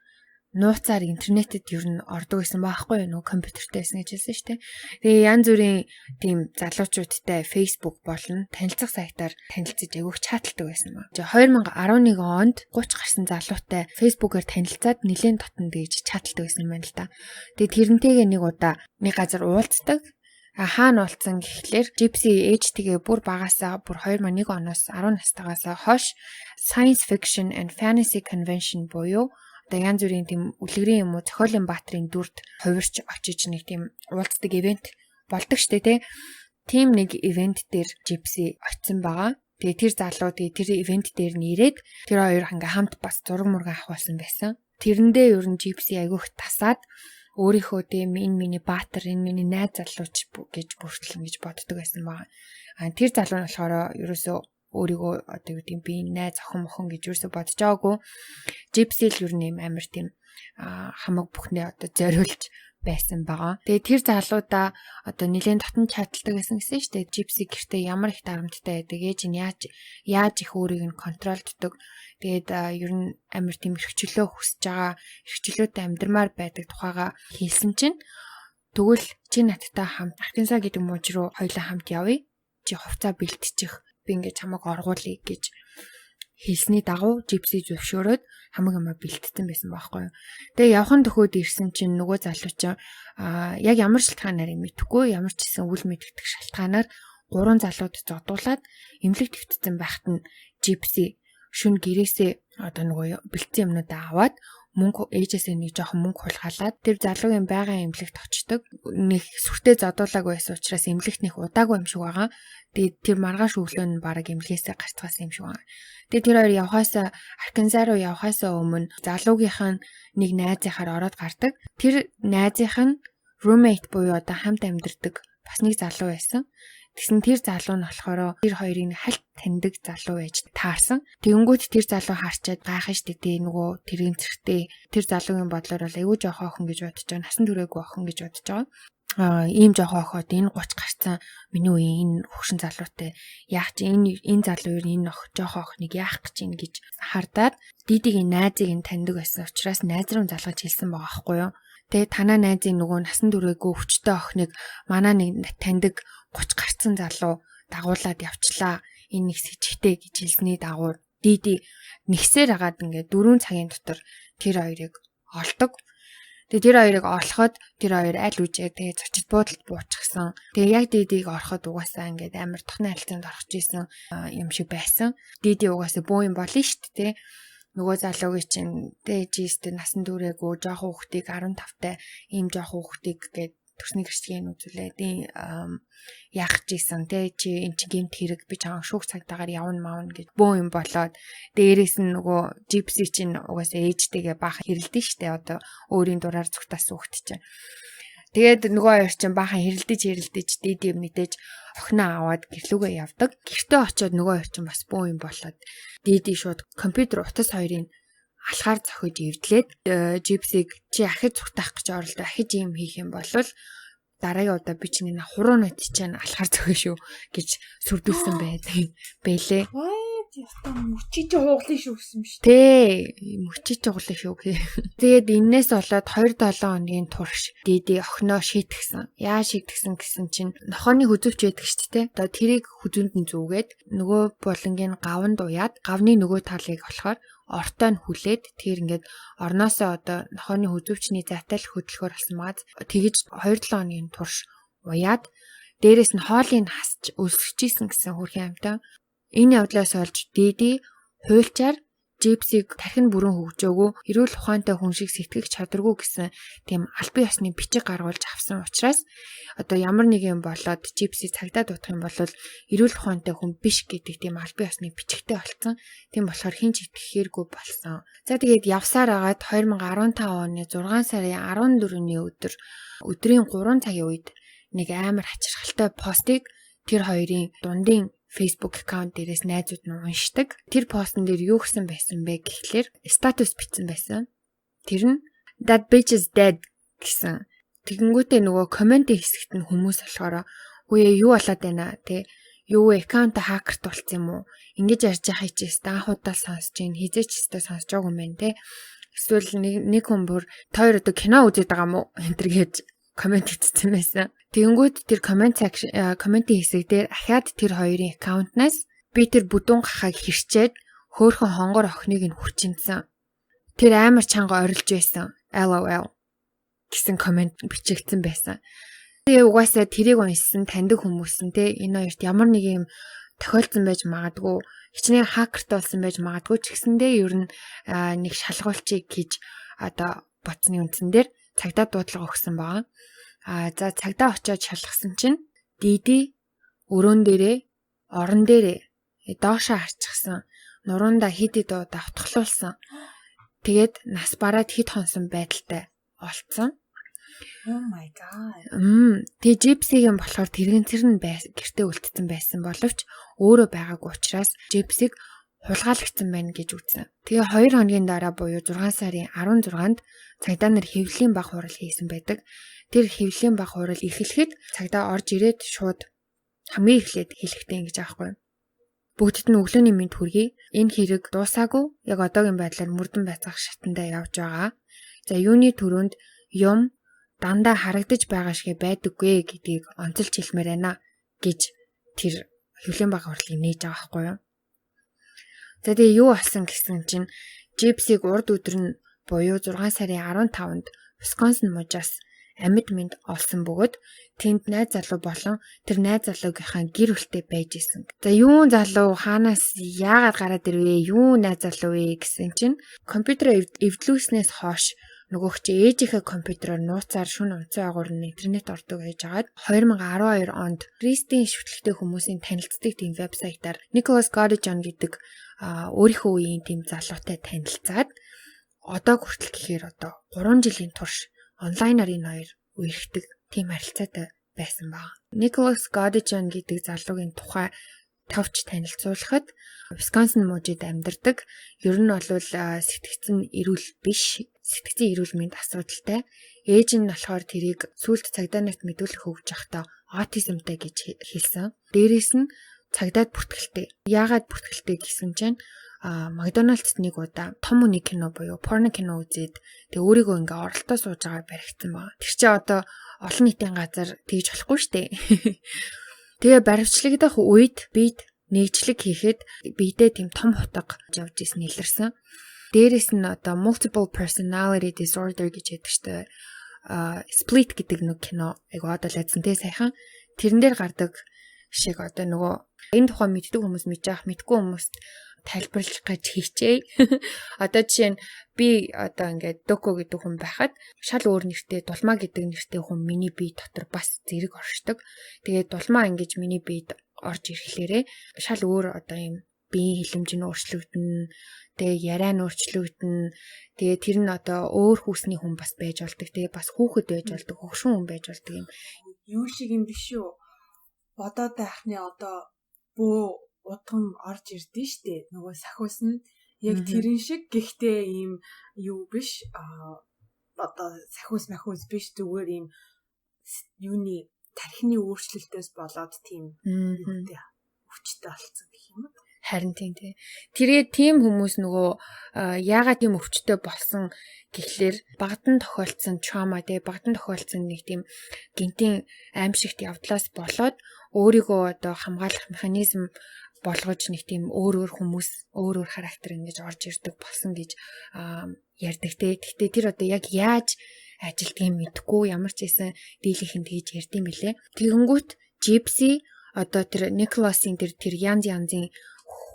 нууцаар интернетэд ер нь ордог байсан байхгүй юу? Нөгөө компьютертэй байсан гэж хэлсэн шүү дээ. Тэгээ янз бүрийн тийм залуучуудтай Facebook болон танилцах сайтаар танилцаж айгүйх чаталдаг байсан маа. 2011 онд 30 гарсан залуутай Facebook-оор танилцаад нэлээд дотно дэж чаталдаг байсан юм байна л да. Тэгээ тэрнтэйгээ нэг удаа нэг газар уулздаг. Хаана уулзсан гэхлээр Жипси ээжтэйгээ бүр багасаа бүр 2001 оноос 10 настайгаас хойш Science Fiction and Fantasy Convention буюу одоо янз бүрийн тийм үлгэрийн юм уу зохиолын баатрын дүрд хувирч очиж нэг тийм уулздаг ивент болдог штэ тий. Тим нэг ивент дээр Жипси очисон байгаа. Тэгээ тэр залуу тэр ивент дээр нэрээд тэр хоёр ингээ хамт бас зураг мурга авахулсан байсан. Тэрэндээ ер нь Жипси айгүйх тасаад өөрийнхөө тийм энэ миний баатар, энэ миний найз залууч гэж бүртлэн гэж боддог байсан байгаа. Тэр залуу нь болохоор ерөөсөө өөрийгөө одоо юу гэдэг би найз охин гэж ерөөсөө бодож байгаагүй. Жипси л ер нь амар тийм хамаг бүхнээ одоо зориулж байсан байгаа. Тэгээ тэр залуудаа одоо нэлээд татан чадалтай гэсэн шүү дээ. Gypsy гэртээ ямар их дарамттай байдаг. Ээж нь яаж их өөрийг нь контролддог. Тэгээд ер нь амар тийм эрхчлөө хүсэж байгаа, эрхчлөөтэй амьдрмаар байдаг тухайга хэлсэн чинь тэгвэл чи надтай хамт Артенса гэдэг мууж руу хоёулаа хамт явъя. Чи хувцас бэлтчих. Би ингээд чамайг оргуулъя гэж хэлсний дагуу Gypsy зөвшөөрөөд хамаг амаа бэлтсэн байсан байхгүй юу. Тэгээ явхан төхөөд ирсэн чинь нөгөө залуу чинь яг ямар шалтгаанаар юм мэдэхгүй, ямар ч гэсэн үл мэддэг шалтгаанаар 3 залууд зодуулаад эмнэлэг твтцэн байхад нь Gypsy шүн гэрээсээ одоо нөгөө бэлтсэн юмнуудаа аваад мөнгө ээжээсээ нэг жоохон мөнгө хулгайлаад тэр залуугийн байгаан эмнэлэгт очдог. Нэг сүртэй зодуулаагүй байсан учраас эмнэлэгт нэг удаагүй юм шиг байгаа. Тэгээд тэр маргааш өглөө нь бараг эмнэлгээсээ гарцгаасан юм шиг байна. Тэгээд тэр хоёр явхаасаа Арканзаа руу явхаасаа өмнө залуугийнх нь нэг найзынхаар ороод гардаг. Тэр найзынх нь roommate буюу одоо хамт амьдардаг бас нэг залуу байсан. Тэгсэн тэр залуу нь болохоор тэр хоёрын хальт таньдаг залуу байж таарсан. Тэгэнгүүт тэр залуу харчаад гайхаж штэ нөгөө тэрийн зэрэгтэй тэр залуугийн бодлоор бол айгүй жоохоо охин гэж бодож байгаа. Насан туршаагүй охин гэж бодож байгаа. Ийм жоохоо охоод энэ 30 гарцсан миний үе энэ хөвшин залуутай яах чи энэ залуу ер нь энэ жоохоо охиныг яах гэж ийн гэж хардаад дидигийн найзыг нь таньдаг байсан учраас найз руу залгаж хэлсэн байгаа байхгүй юу. Тэгээ танаа найзын нөгөө насан туршаагүй өвчтөе охиныг манаа нэг таньдаг 30 гарцсан залуу дагуулад явчлаа. Энэ нэг сэжигтэй гэж хэлсний дагуу диди нэгсээр хагаад ингээд 4 цагийн дотор тэр хоёрыг олдог. Тэгээ тэр хоёрыг олоход тэр хоёр аль үжээ тэгээ зочид буудалд буучсан. Тэгээ яг дидиг ороход угаасаа ингээд амар тухны харилцаанд орох гэсэн юм шиг байсан. Диди угаасаа бөө юм болно шүү дээ. Нөгөө залуугийн чинь ээжээстэй насан туршаагүй жоохон хүүхдийг 15-тай ийм жоохон хүүхдийг гээд төрсний гэрчгийн үзүүлээд яах гэсэн те чи эн чи гэмт хэрэг би чам шүүх цагдаагаар явна маавна гэж бөө юм болоод дээрээс нь нөгөө Gypsy чинь угаасаа ээжтэйгээ баахан хэрэлдэж штэ одоо өөрийн дураар зүгтаас хүүхд чинь. Тэгээд нөгөө хоёр чинь баахан хэрэлдэж диди мэдээж охиноо аваад гэрлүүгээ явдаг. Гэртээ очиод нөгөө хоёр чинь бас бөө юм болоод диди шууд компьютер утас хоёрын алхаар зохиж эвдлээд Gypsy-г чи ахиж зүгтаах гэж оролдоо ахиж юм хийх юм бол дараагийн удаа би чинь энэ хуруунууд чинь алхаар зохиё шүү гэж сүрдүүлсэн байлээ. Ястаа мөчиж хууглын шүү гэсэн шүү. Тэ мөчиж хууглын шүү гэ. Тэгээд энээс болоод 2-7 хоногийн турш диди охиноо шийтгсэн. Яа шийтгсэн гэсэн чинь нохооны хүзөвч байдаг шүү дээ. Одоо тэрийг хүзүнд нь зүүгээд нөгөө булангийн гаванд уяад гавны нөгөө талыг болохоор ортой нь хүлээд тэр ингээд орноосоо одоо нохооны хүзөвчний зайтай л хөдөлгөөр болсон маад тэгэж 2-7 хоногийн турш уяад дээрээс нь хоолыг хасч өлсөжсэн гэсэн хөрхийн амьтаа. Энэ явдлаас олж диди хуйлчаар Gypsy-г тархин бүрэн хөгжөөгөө эрүүл ухаантай хүн шиг сэтгэх чадваргүй гэсэн тийм албан ёсны бичиг гаргуулж авсан учраас одоо ямар нэг юм болоод Gypsy цагдаа дутах юм бол эрүүл ухаантай хүн биш гэдэг тийм албан ёсны бичигтэй болсон. Тийм болохоор хинч итгэхээргүй болсон. За тэгээд явсаар агаад 2015 оны 6 сарын 14-ний өдрийн 3 цагийн үед нэг амар хачирхалтай постыг тэр хоёрын дундын Facebook аккаунт дээрээс найзууд нь уншдаг. Тэр постн дээр юу гэсэн байсан бэ гэхлээр статус бичсэн байсан. Тэр нь that bitch is dead гэсэн. Тэгэнгүүтээ нөгөө коммент хэсэгт нь хүмүүс болохоор үе юу болоод байна те юу вэ аккаунт хакерт болсон юм уу? Ингэж ярьж байгаа хичээс анхудаа сонсож ийн хизээч өстө сонсож байгаа юм байна те. Эсвэл нэг хүн бүр тойр одоо кино үзээд байгаа мó энэ төр гэж коммент хийсэн байсан. Тэгэнгүүт тэр комментийн хэсэг дээр ахаад тэр хоёрын аккаунтнаас би тэр бүдүүн гахаг хэрчээд хөөхөн хонгор охиныг нь хүрчинсэн. Тэр амар чанга орилж байсан. LOL гэсэн коммент бичигдсэн байсан. Тэгээ угаасаа тэрийг уншсан таньдаг хүмүүс нь те энэ хоёрт ямар нэг юм тохиолдсон байж магадгүй хичнээн хакерт болсон байж магадгүй ч гэсэндээ ер нь нэг шалгуулчийг хийж одоо ботсны үндсэн дээр цагдаа дуудлага өгсөн байгаа. За цагдаа очиод шалгасан чинь диди өрөөн дээрээ орон дээрээ доошоо харчихсан. Нуруунда хид удаа утгалуулсан. Тэгээд нас бараад хид хонсон байдалтай олцсон. Oh my god. Тэгээ Gypsy-гийн болохоор тэрэн гэртээ үлдсэн байсан боловч өөрөө байгаагүй учраас Gypsy-г хулгайлагдсан байна гэж үзсэн. Тэгээ 2 хоногийн дараа буюу 6 сарын 16-нд цагдаа нар хэвлэлийн баг хурал хийсэн байдаг. Тэр хэвлэлийн баг хурал эхлэхэд цагдаа орж ирээд шууд хамгийн эхлээд хэлэхтэй ингэж аахгүй. Бүгдд нь өглөөний мэнд хүргэе. Энэ хэрэг дуусаагүй. Яг одоогийн байдлаар мөрдөн байцаах шатандаа явж байгаа. За юуны төрөнд юм дандаа харагдаж байгаа шиг байдаггүй гэдгийг онцолж хэлмээр байна гэж тэр хэвлэлийн баг хурлыг нээж байгаа байхгүй юу. За тэгээ юу болсон гэсэн чинь Gypsy-г урд өдөр нь буюу 6 сарын 15-нд Wisconsin мужаас амьд мэнд олсон бөгөөд тэнд найз залуу болон тэр найз залуугийнхаа гэр бүлтэй байж исэн. За юу залуу хаанаас яагаад гараад ирвэ? Юу найз залуу вэ гэсэн чинь компьютер эвдлүүлснээс хойш нөгөөх чи ээжийнхээ компьютероор нууцаар шүн унцсан агуур нь интернет ордог байж агаад 2012 онд Кристийн шүтлэгтэй хүмүүсийн танилцдаг тийм вебсайтаар Nicholas Godichon гэдэг өөрийнхөө үеийн тийм залуутай танилцаад одоо хүртэл гэхээр одоо 3 жилийн турш онлайнаар энэ хоёр үерхдэг тийм харилцаатай байсан баг. Nicholas Godichon гэдэг залуугийн тухай товч танилцуулахад Wisconsin мужид амьдардаг. Ер нь бол сэтгцэн эрүүл биш. Сэтгцэн эрүүл мэнд асуудалтай. Ээж нь болохоор тэрийг сүүлд цагдаа нарт мэдүүлэх өгж явахдаа аутизмтай гэж хэлсэн. Дээрээс нь цагдаад бүртгэлтэй. Яагаад бүртгэлтэй гэсэн чинь Макдоналдс нэг удаа том үний кино буюу порно кино үзээд тэгээ өөрийгөө ингээ оролтоо сууж байгаа баригдсан байна. Тэр чинь одоо олон нийтийн газар тэгж болохгүй штэ. Тэгээ баримтлагдах үед бид нэгжлэг хийхэд бидээ тийм том хутга явж исэн илэрсэн. Дээрээс нь одоо multiple personality disorder гэж яддаг штэ. Split гэдэг нэг кино айгу одоо лайдсан те сайхан. Тэрэн дээр гардаг шиг одоо нөгөө энэ тухай мэддэг хүмүүс мэдж авах, мэдгүй хүмүүст тайлбарлах гэж хийчээ. Одоо жишээ нь би одоо ингээд Доко гэдэг хүн байхад шал өөр нэртэй Дулмаа гэдэг нэртэй хүн миний бие дотор бас зэрэг оршдог. Тэгээд Дулмаа ингэж миний биед орж ирэхлээрээ шал өөр одоо юм биеийн хилэмж нь өөрчлөгдөнө. Тэгээ яриа нь өөрчлөгдөнө. Тэгээ тэр нь одоо өөр хүүсний хүн бас байж болдог. Тэгээ бас хүүхэд байж болдог, хөгшин хүн байж болдог юм. Юу шиг юм биш үү? Бодоод байхны одоо бөө удган орж ирдэ штэ. Нөгөө сахиус нь яг тэрэн шиг гэхдээ ийм юу биш. Одоо сахиус махиус биш, зүгээр ийм юуны тархины өөрчлөлтөөс болоод тийм юутэй өвчтэй болсон гэх юм уу? Харин тийм тий. Тэгээ тийм хүмүүс нөгөө яагаад тийм өвчтэй болсон гэхлээр багадан тохиолдсон trauma тий, багадан тохиолдсон нэг тийм гинтийн аимшигт явдлаас болоод өөрийгөө одоо хамгаалах механизм болгож нэг тийм өөр хүмүүс өөр характер ингэж орж ирдэг болсон гэж ярьдаг те. Гэхдээ тэр одоо яг яаж ажилтгийг мэдэхгүй ямар ч байсан дийлийнхэн тэгж ярьдсан билээ. Тэгэнгүүт Gypsy одоо тэр Nicholas-ийн тэр янзын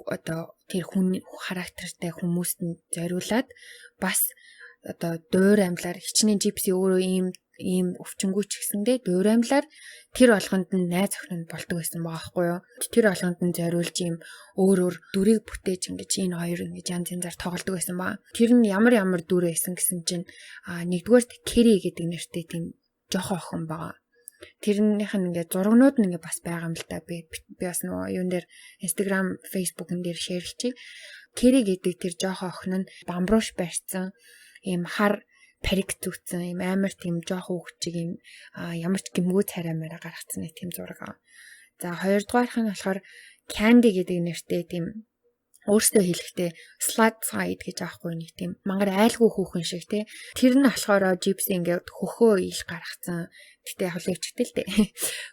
одоо тэр хүн характертай хүмүүст нь зориулаад бас одоо дуур амьлаар хичнээн Gypsy өөрөө ийм өвчнгүү ч гэсэндээ дуур амьлаар тэр болгонд нь найз охин нь болдог байсан байгаа байхгүй юу. Тэр болгонд нь зориулж ийм өөр дүрийг бүтээж ингэж энэ хоёр ингэж янз янзаар тоглодог байсан баа. Тэр нь ямар дүр байсан гэсэн чинь нэгдүгээрт Kerry гэдэг нэртэй тийм жоохон охин байгаа. Тэрнийх нь ингээд зургнууд нь ингээд бас байгаа юм л та. Би бас нөгөө юун дээр Instagram, Facebook-ын дээр шеэрлчихье. Kerry гэдэг тэр жоохон охин нь бамбрууш барьсан ийм хар парик зүтсэн ийм амар тийм жоохон хөвчиг ийм ямар ч гимгүү цараймаараа гаргацсан нэг тийм зураг. За хоёрдугаарх нь болохоор Candy гэдэг нэртэй тийм өөртөө хэлэхдээ slut side гэж аахгүй нэг тийм мангар айлгүй хүүхэн шиг тий. Тэр нь болохоор Gypsy ингээд хөхөө ил гаргацсан. Гэтэ яг левчтэй л дээ.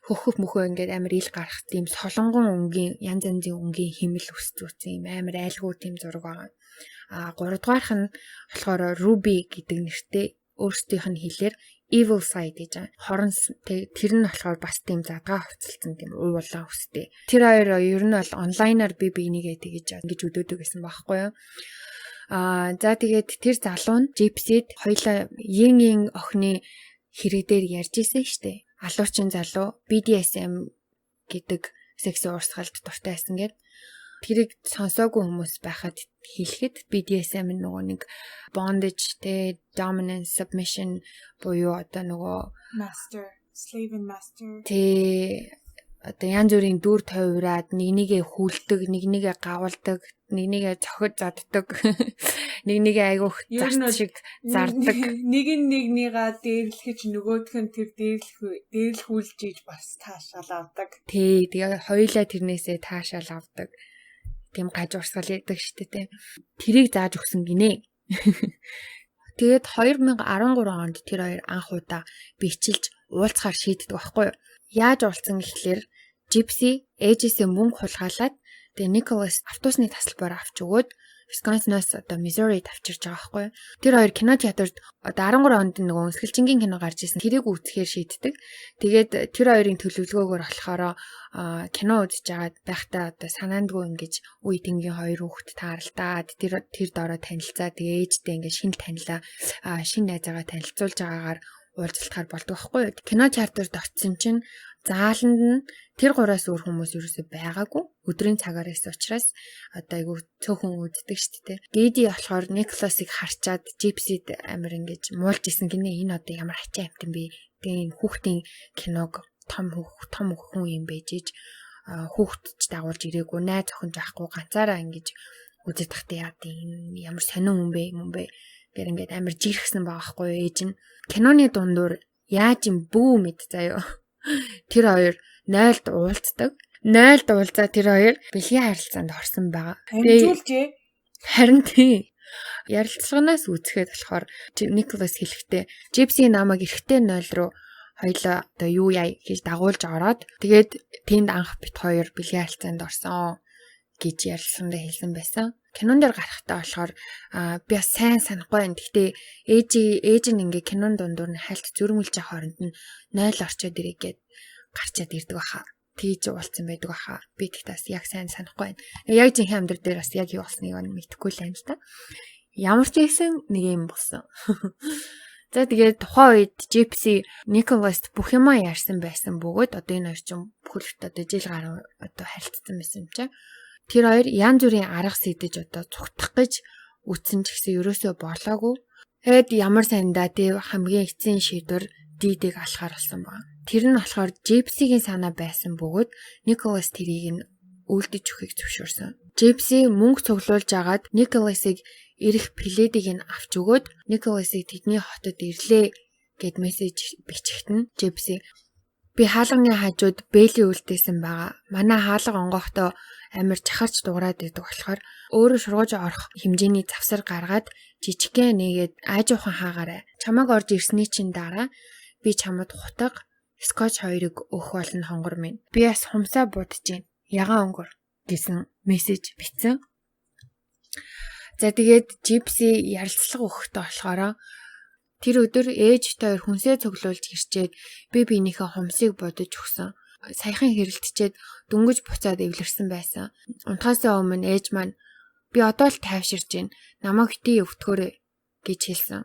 Хөхөх мөхөө ингээд амар ил гаргах тийм солонгон өнгийн янз янзын өнгийн химэл өс зүүцсэн юм амар айлгүй тийм зураг байгаа. Гуравдугаарх нь болохоор Ruby гэдэг нэртэй өөрсдийнх нь хэлээр evil side гэж байгаа. Хорон тэр нь болохоор бас тийм задгаа хувцалсан тийм уулаа өстэй. Тэр хоёр ер нь бол онлайнаар би бинийгээ тэгэж ингэж өдөөдөг гэсэн байхгүй юу. За тэгээд тэр залуу нь Gypsy-д хоёлаа yin охины хэрэг дээр ярьж исэн штэ. Алуучин залуу BDSM гэдэг секси уурсгалд дуртай байсан гэд. Тэрийг сонсоогүй хүмүүс байхад хэлэхэд BDSM нөгөө нэг bondage, dominance, submission буюу одоо нөгөө master, slave and master. одоо янз бүрийн дүр тойраад нэгнийгээ хүлдэг, нэгнийгээ гавалдаг, нэгнийгээ цохиж заддаг, нэгнийгээ айгуух зарц шиг зардаг. Нэг нь нэгнийгаа дээрлэхэж нөгөөх нь тэр дээрлэхүүлж ийж бас таашаал авдаг. Тий, тэгээ хоёулаа тэрнээсээ таашаал авдаг. Тийм гажуурсгал яадаг штэ тий. Тэрийг зааж өгсөн гинэ. Тэгээд 2013 онд тэр хоёр анх удаа бичилж уулзахаар шийддэг байхгүй юу? Яаж уулзсан гэхлээр Gypsy ээжээсээ мөнгө хулгайлаад тэгээ Nicholas автобусны тасалбаар авч өгөөд Wisconsin-аас одоо Missouri тавчирч байгаа байхгүй юу? Тэр хоёр кино театрт одоо 13 онд нөгөө өсгөлжингийн кино гарч ирсэн. Тэрийг үзэхээр шийддэг. Тэгээд тэр хоёрын төлөвлөгөөгөөр болохоор кино үзэж байгаад байхдаа одоо санаандгүй ингэж үе тэнгийн хоёр хүүхэд тааралдаад тэр дороо танилцаа тэгээ ээжтэй ингэж шинэ танилаа шинэ найзаагаа танилцуулж байгаагаар уулзалтаар болдог байхгүй юу? Кино театрт очисон чинь зааланд нь тэр гураас өөр хүмүүс ерөөсөй байгаагүй. Өдрийн цагаар байсан учраас одоо айгу цөөхөн үздэг шүү дээ. Дэди болохоор Nicholas-ыг харчаад Gypsy-д амар ингэж муулж исэн гинэ. Энэ одоо ямар ачаа амт юм бэ? Тэгээ энэ хүүхдийн киног том хүн юм байж иж хүүхдч дагуулж ирээгүй, найз охин байхгүй ганцаараа ингэж үзэж тахтай яа энэ ямар сонин хүн бэ? Гэр ингээд амар жирхсэн байгаа байхгүй юу ээж нь. Киноны дундуур яаж юм бүү мэд заяа. Тэр хоёр 0-д уулздаг. 0-д уулзаа тэр хоёр бэлгийн харилцаанд орсон байгаа. Амжуулжээ. Харин тийм. Ярилцлаганаас үзэхэд болохоор Nicholas хэлэхдээ Gypsy намайг эрэгтэй 0 руу хоёлаа одоо юу яа гэж дагуулж ороод тэгээд тэнд анх бит хоёр бэлгийн харилцаанд орсон гэж ярилцсандаа хэлсэн байсан. Кинон дээр гарахтаа болохоор би бас сайн санахгүй байна. Гэхдээ ээж нь ингээ кинон дундуур нь хальт зөрмөлж байгаа хооронд нь 0 орчоод ирээгээд гарчаад ирдэг баха. Тийж уулцсан байдаг баха. Би тэгтээс яг сайн санахгүй байна. Яг жинхэнэ амьдрал дээр бас яг юу болсныг нь мэдэхгүй л байна л да. Ямар ч гэсэн нэг юм болсон. За тэгээд тухайн үед Gypsy Nicholas бүх юмаа ярьсан байсан бөгөөд одоо энэ хоёр чинь бүхэлд одоо жил гаруй одоо харилцсан байсан юм чинь. Тэр хоёр янз бүрийн арга сэтэж одоо цугтах гэж үтсэн ч гэсэн ерөөсөө болоогүй. Тэгэд ямар сандаа тий хамгийн эцсийн шийдвэр Дидийг алахаар болсон байна. Тэр нь болохоор Gypsy-гийн санаа байсан бөгөөд Nicholas тэрийг нь үлдэж өгөхийг зөвшөөрсөн. Gypsy мөнгө цуглуулж агаад Nicholas-ыг ирэх пледийг нь авч өгөөд Nicholas-ыг тэдний хотод ирлээ гэд мессеж бичихт нь Gypsy би хаалганы хажууд Бэйли үлдээсэн байгаа. Манай хаалга онгохдоо амар чахарч дуурайд байдаг болохоор өөрөө шургууж орох хэмжээний завсар гаргаад жижигхэн нэгээд аажуухан хаагаарай. Чамайг орж ирсний чинь дараа би чамд хутга скотч хоёрыг өөх болно хонгор минь. Би бас хумсаа будаж гин. Ягаан өнгөр гэсэн мессеж бичсэн. За тэгээд Gypsy ярилцлага өгөхдөө болохоор тэр өдөр ээжтэй хүнсээ цуглуулж ирчээд би биенийхээ хумсыг бодож өгсөн. Саяхан хэрэлтчээд дөнгөж буцаад эвлэрсэн байсан. Унтахаасаа өмнө ээж маань би одоо л тайвширж гин. Намайг битгий өвтгөөрэй гэж хэлсэн.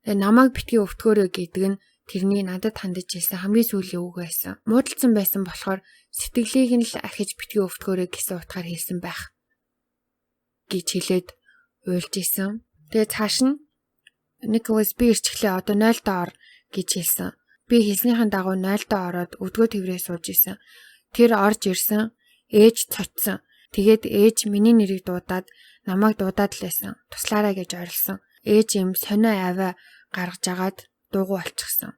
Тэгээ намайг битгий өвтгөөрэй гэдэг нь тэрний надад хандаж хэлсэн хамгийн сүүлийн үг байсан. Муудалцсан байсан болохоор сэтгэлийг нь л ахиж битгий өвтгөөрэй гэсэн утгаар хэлсэн байх гэж хэлээд уйлж исэн. Тэгээ цааш нь Nicholas би ирчихлээ одоо 0-д ор гэж хэлсэн. Би хэлснийхэн дагуу 0-д ороод өдгөө тэврээ сууж исэн. Тэр орж ирсэн. Ээж цочсон. Тэгээд ээж миний нэрийг дуудаад намайг дуудаад л байсан. Туслаарай гэж орилсон. Ээж юм сонио аваа гаргаж агаад дуугүй болчихсон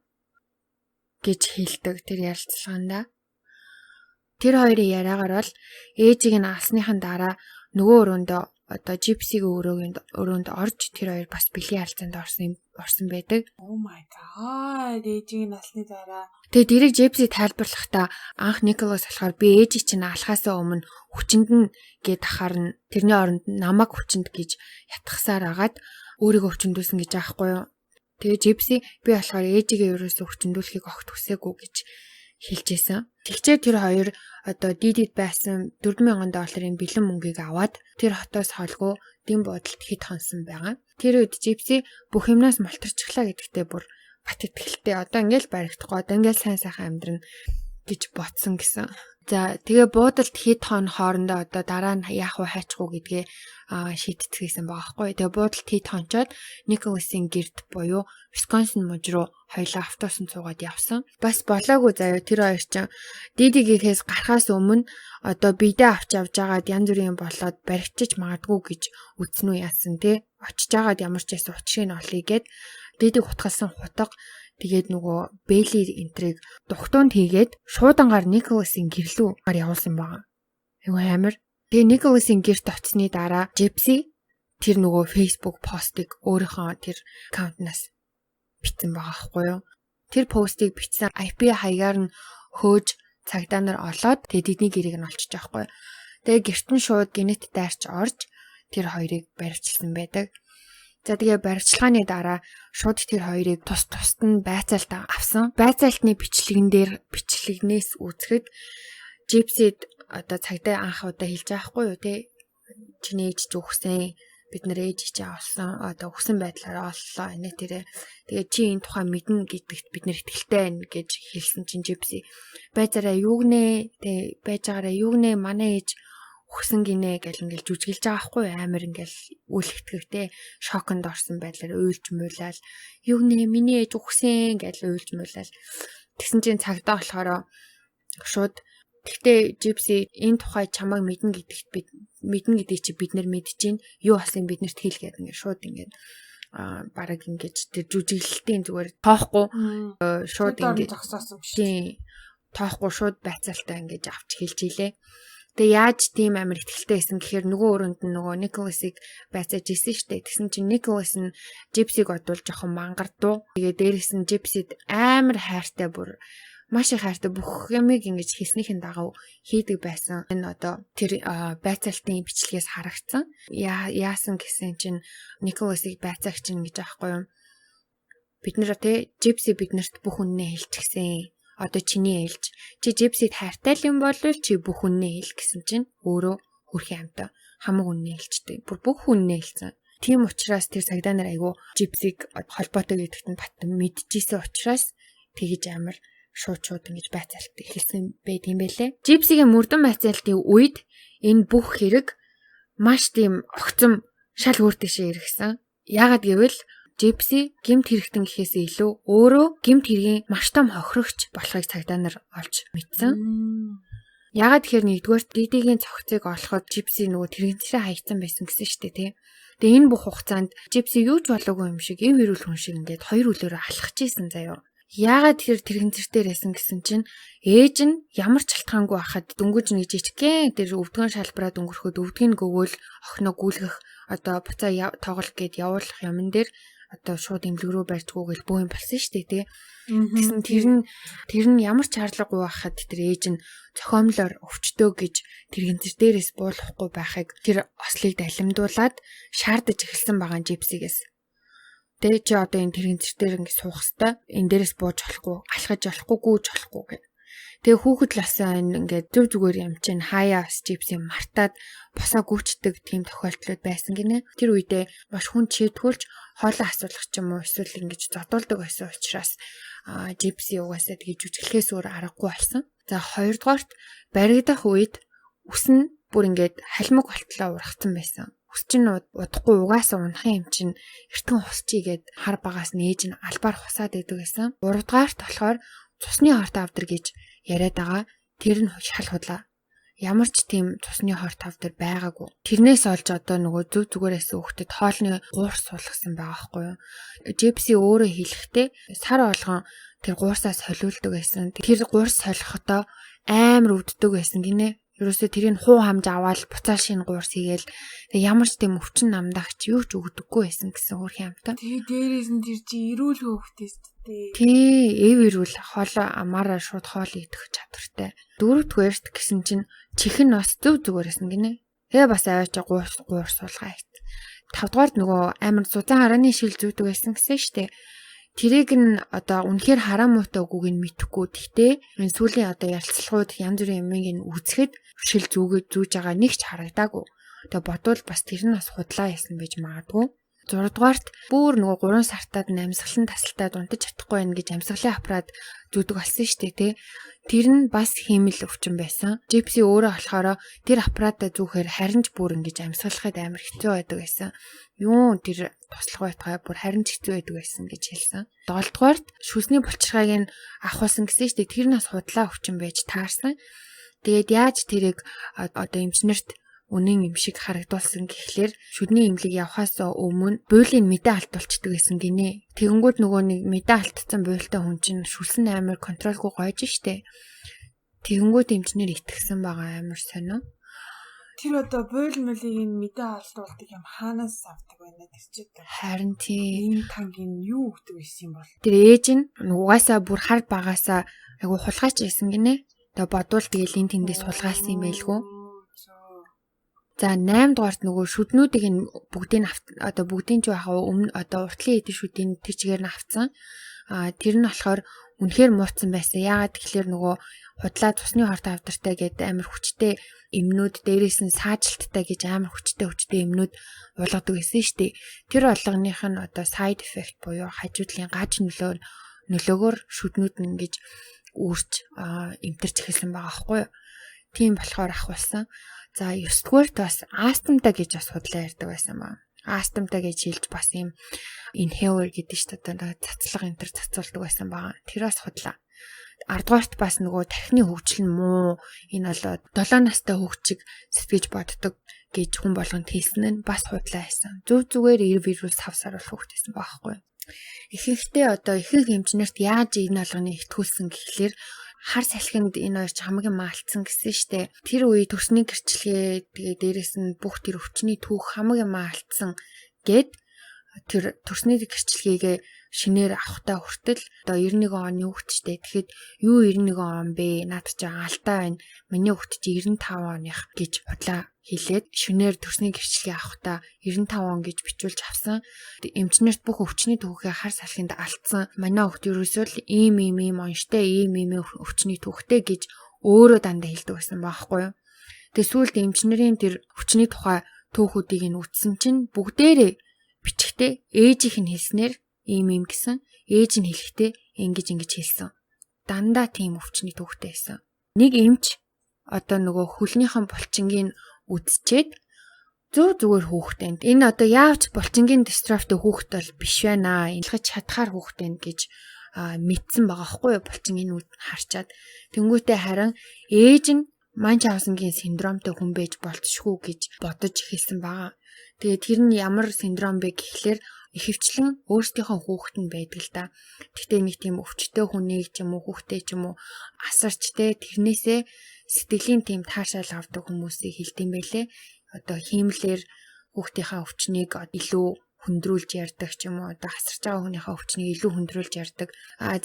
гэж хэлдэг тэр ярилцлаганда. Тэр хоёрын яриагаар бол ээжийг нь алсныхан дараа нөгөө өрөөндөө одоо Gypsy-гийн өрөөнд орж тэр хоёр бас бэлгийн харилцаанд орсон байдаг. Oh my god. Ээжийг нь алсны дараа. Тэгээд дэрэг Gypsy тайлбарлахдаа анх Nicholas болохоор би ээжийг чинь алхаасаа өмнө хүчинд нь гээд ахаар нь тэрний оронд намайг хүчинд гэж ятгахсаар агаад өөрийгөө хүчндүүлсэн гэж аахгүй юу. Тэгээд Gypsy би болохоор ээжигээ ерөөсөө хүчндүүлэхийг огт хүсээгүй гэж хэлжсэн. Тэгчээ тэр хоёр одоо Дидид байсан $4,000 бэлэн мөнгийг аваад тэр хотоос холгүй дэм бодолд хит хонсон байгаа. Тэр үед Gypsy бүх юмнаас мултарчихлаа гэдэгтээ бүр бат итгэлтэй. Одоо ингээл баригдахгүй, одоо ингээл сайн сайхан амьдрна гэж ботсон гэсэн. За тэгээ буудалд хэд хон хоорондоо одоо дараа нь яах вэ хайчих уу гэдгээ шийдчихсэн байгаа байхгүй. Тэгээ буудалд хэд хончоод Николасын гэрд буюу Висконсин мужид руу хоёлаа автобусанд суугаад явсан. Бас болоогүй заяа тэр хоёр чинь дидигийнхээс гарахаас өмнө одоо бидээ авч явж байгаад янз бүрийн болоод баригчиж магадгүй гэж үтсэн үү яасан те. Очиж байгаад ямар ч байсан учрыг нь олъё гэд дидиг хутгалсан хутга. Тэгээд нөгөө Бэйли энтрийг дугтуунд хийгээд шуудангаар Николасын гэрлүү явуулсан байгаа. Айгу амар. Тэгээ Николасын гэрт очсны дараа Gypsy тэр нөгөө Facebook постыг өөрийнхөө тэр аккаунтнаас бичсэн байгаа байхгүй юу? Тэр постыг бичсэн IP хаягаар нь хөөж цагдаа нар олоод тэгээд тэдний гэрийг нь олчихж байгаа байхгүй юу? Тэгээ гэрт нь шууд генет дайрч орж тэр хоёрыг баривчилсан байдаг. За тэгээ баримтчилгааны дараа шууд тэр хоёрыг тусад нь байцаалт авсан. Байцаалтны бичлэгнээс үзэхэд Gypsy одоо цагдаа анх удаа хэлж байгаа хгүй юу те. Чиний ээж ч өгсөн. Бид нар ээж чи авсан. Одоо өгсөн байдлаараа оллоо. Эне тэрэ. Тэгээ чи энэ тухай мэднэ гэдэгт бид нар итгэлтэй байна гэж хэлсэн чинь Gypsy. Байцаараа юу гинэ? Тэ байж байгаараа юу гинэ? Манай ээж өгсөн гинэ гэл ингээл жүжиглж байгаа хгүй амар ингээл үл хэтгэвтэй шоконд орсон байдлаар уйлж муулаад юу нэ миний ээж өгсөн гэл уйлж муулаад тэгсэн чинь цагдаа болохоор шууд тэгтээ Gypsy энэ тухай чамайг мэднэ гэдгийг чи бид нар мэдэж гин юу болсон биднэрт хэл гэдэг ингээд шууд ингээд бараг ингээд тэр жүжиглэлтийн зүгээр тоохгүй шууд ингээд зогсоосон биш тоохгүй шууд байцаалтаа ингээд авч хэлж илээ. Тэгээ яаж тийм амар ихтэлтэй байсан гэхээр нөгөө өрөөнд нь нөгөө Николасыг байцааж исэн штэ. Тэгсэн чинь Николас нь Gypsy-г одвол жоохон мангардуу. Тэгээ дээрээс нь Gypsy-д амар хайртай бүр маш их хайртай бүх юмыг ингэж хийснийхэн дагав хийдэг байсан. Энэ одоо тэр байцаалтын бичлэгээс харагдсан. Яасан гэсэн чинь Николасыг байцаагч нь гэж аахгүй юм. Бид нэр те Gypsy биднэрт бүх үннээ хэлчихсэн. Одоо чиний ээлж чи Gypsy-д хайртай юм бол чи бүх үннээ хэл гэсэн чинь өөрөө хөрхийн амтаа хамаг үннээ хэлжтэй. Бүр бүх үннээ хэлсэн. Тийм учраас тэр цагдаа нар айгу Gypsy-г холбоотой гэдэгт нь бат мэдчихсэн учраас тэгэж амар шууд ингэж байцаалт хэлсэн байт юм байлээ. Gypsy-гийн мөрдөн байцаалтын үед энэ бүх хэрэг маш тийм огцом шал өөртөөшөө иргэсэн. Яагаад гэвэл Gypsy гэмт хэрэгтэн гэхээс илүү өөрөө гэмт хэргийн маш том хохирогч болохыг цагдаа нар олж мэдсэн. Яагаад тэгэхээр нэгдүгээр дидигийн цогцыг олоход Gypsy нөгөө тэрэгцээ хаягдсан байсан гэсэн шүү дээ тий. Тэгээ энэ бүх хугацаанд Gypsy юу ч болоогүй юм шиг эв эрүүл хүн шиг ингээд хоёр үлээрээ алхаж ийсэн заяа. Яагаад тэр тэрэгцээр байсан гэсэн чинь ээж нь ямар ч шалтгаангүй байхад дөнгөж нэг жижигхэн тэр өвдгөн шалбараад өнгөрөхөд өвдгийг гөвөөл охиноо гүйлгэх одоо буцаа тоглох гээд явуулах юмн дээр одоо шууд имлэг рүү барьжгүйгээл бөө юм болсон шүү дээ тий. Тэгсэн тэр нь ямар ч шаардлагагүй байхад тэр ээж нь зохиомлоор өвчтөө гэж тэрэгцэр дээрээс буулахгүй байхыг тэр ослыг далимдуулаад шаардаж эхэлсэн байгаа Gypsy-гээс. Тэгээ чи одоо энэ тэрэгцэр дээр ингэ суух хэвээр энэ дээрээс бууж болохгүй, алхаж болохгүй, гүйж болохгүй гэх. Тэгээ хүүхэд л асаа ингээд зүг зүгээр юм чинь хаяа Gypsy мартаад босоо гүйчдэг тийм тохиолдлууд байсан гинэ. Тэр үедээ маш хүн чийдгүүлж хоолой асуулах ч юм уу эсвэл ингэж зодуулдаг байсан учраас Gypsy угаасаа тэгээ жүжиглэхээс өөр аргагүй болсон. За хоёрдугаарт баригдах үед үс нь бүр ингээд халимаг болтлоо ургацсан байсан. Үс чинь удахгүй угаасаа унахын юм чинь эртхэн хус чигээд хар багаас нээж нь албаар хусаад идэг байсан. Гуравдугаарт болохоор цусны хорт авдар гэж яриад байгаа. Тэр нь шал худлаа. Ямар ч тийм цусны хорт авдар байгаагүй. Тэрнээс олж одоо нөгөө зүг зүгээрээс өгтөд хоолны гуурс суулгасан байгаа байхгүй юу. Gypsy өөрөө хэлэхдээ сар болгон тэр гуурсаас солиулдаг байсан. Тэр гуурс солихдоо амар өвддөг байсан гинэ. Ерөөсөө тэрийг хуу хамж аваад буцаа шин гуурс хийгээл ямар ч тийм өвчин намдагч юу ч өгдөггүй байсан гэсэн хөрхийн амтаа. Тэгээ дээрээс нь тэр чи эрүүл хөөхтэйс тээ. Тий, эв эрүүл хоолоо амаараа шууд хоол идэх чадвартай. Дөрөвдүгээрт гэсэн чинь чихэн бас зүг зүгээрсэн гинэ. Тэгээ бас аваач гуурс суулгаа хийт. Тавдугаард нөгөө амар зузаан харааны шил зүйдэг байсан гэсэн штэ. Тэрийг нь одоо үнэхээр хараа муутай үгүйг нь мэдэхгүй. Гэхдээ энэ сүүлийн одоо ярилцлагууд янз бүрийн юмыг нь үзэхэд шил зүүж байгаа нэг ч харагдаагүй. Тэгээ бодвол бас тэр нь бас худлаа ясан байж магадгүй. 6 дугаарт бүр нөгөө 3 сартаад амьсгалан тасалтаад унтаж чадахгүй байх гэж амьсгалын аппарат зүүдэг болсон шүү дээ тий. Тэр нь бас хиймэл өвчин байсан. Gypsy өөрөө болохоор тэр аппаратаа зүүхээр харинч бүр ингэж амьсгалахад амар хэцүү байдаг байсан. Юу тэр туслах байтугай бүр харинч хэцүү байдаг байсан гэж хэлсэн. 7 дугаарт шүлсний булчиргааг нь авахсан гэсэн шүү дээ. Тэр нас худлаа өвчин байж таарсан. Тэгээд яаж тэрийг одоо эмчнэрт үнэн юм шиг харагдуулсан гэхлээр шүдний эмнэлэг явхаас өмнө буйлын мэдээ алдуулцдаг гэсэн гинэ. Тэгэнгүүт нөгөө нэг мэдээ алдсан буйлтай хүн чинь шүлсэн амар контролгүй гойж штэ. Тэгэнгүүт эмчнэр итгэсэн байгаа амар сонио. Тэр одоо буйл мөлийг мэдээ алдуулдаг юм хаанаас авдаг байна гэж чинь. Харин тийм тангийн юу өгдөг байсан юм бол. Тэр ээж нь угаасаа бүр хар багаасаа айгу хулгайч байсан гинэ. Тэгээ бодвол тэгэл энэ тэндээс хулгайлсан юм байлгүй. За 8 дугаарт нөгөө шүднүүдийг нь бүгдийг одоо бүгдийн ч яхаа өмнө одоо уртлын эдэн шүдийн тэр чигээр нь авцсан. Тэр нь болохоор үнэхээр муутсан байсан. Яагаад тэгэхээр нөгөө худлаа цусны хорт авдартай гэдэг амар хүчтэй эмнүүд дээрээс нь саажилттай гэж амар хүчтэй эмнүүд уулгадаг байсан шүү дээ. Тэр болгоных нь одоо side effect буюу хажуудлын гаж нөлөөгөөр шүднүүд нь ингэж үүрч эмтэрч эхэлсэн байгаа байхгүй юу. Тийм болохоор ахвалсан. За 9 дугаарт бас астмтай гэж бас худлаа ярьдаг байсан ба. Астмтай гэж хэлж бас юм inhaler гэдэг чинь одоо цацлага энтер цацуулдаг байсан ба. Тэр бас худлаа. 10 дугаарт бас нөгөө тархины хөгжил нь муу. Энэ бол 7 настай хөгжиг сэтгэж боддог гэж хүн болгонд хэлсэн нь бас худлаа байсан. Зүгээр вирус хавсаруулах хөгжсөн байхгүй. Ихэнхдээ одоо ихэнх эмчнэрт яаж энэ алганы итгүүлсэн гэхлээр хар салхинд энэ хоёр ч хамгийн маалтсан гэсэн штэ. Тэр үе төрсний гэрчлэгээ тэгээ дээрэс нь бүх тэр өвчний түүх хамгийн маалтсан гэд тэр төрсний гэрчлэгээ шинээр авахтаа хүртэл одоо 91 оны хөвгтчтэй. Тэгэхэд юу 91 он бэ? Наад чи алдаа байна. Миний хөвгт чи 95 оных гэж бодлоо хэлээд шинээр төрсний гэрчлэгээ авахтаа 95 он гэж бичүүлж авсан. Эмчнэрт бүх өвчний түүхээ хар салхинд алдсан. Манай хөвгт ерөөсөө л ийм онштой ийм өвчний түүхтэй гэж өөрөө дандаа хэлдэг байсан байхгүй юу? Тэгээ сүүлд эмчнэрийн тэр өвчний тухай түүхүүдийг нь үтсэн чинь бүгдээрээ бичгтээ ээжийнх нь хэлснээр ийм гэсэн ээж нь хэлэхдээ ингэж хэлсэн. Дандаа тийм өвчний түүхтэй байсан. Нэг эмч одоо нөгөө хөлнийхэн булчингийн үдчихэд зүгээр хүүхдэнд энэ одоо яавч булчингийн дистрофитой хүүхд бол биш байна. Илгэж чадхаар хүүхдэнд гэж мэдсэн байгаа хгүй юу булчингийн үд харчаад. Тэнгүүтээ харин ээж нь Манчаусенгийн синдромтой хүн байж болтшгүй гэж бодож эхэлсэн байгаа. Тэгээд тэр нь ямар синдром бэ гэхлээр ихэвчлэн өөрсдийнхөө хүүхэд нь байдаг л да. Гэхдээ нэг тийм өвчтөе хүнийг ч юм уу хүүхдээ ч юм уу асарчтэй тэрнээсээ сэтгэлийн тийм таашаал авдаг хүмүүсийг хэлдэм байлээ. Одоо хиймлэр хүүхдийнхаа өвчнийг илүү хөндрүүлж ярьдаг ч юм уу одоо асарч байгаа хүнийхээ өвчнийг илүү хөндрүүлж ярьдаг.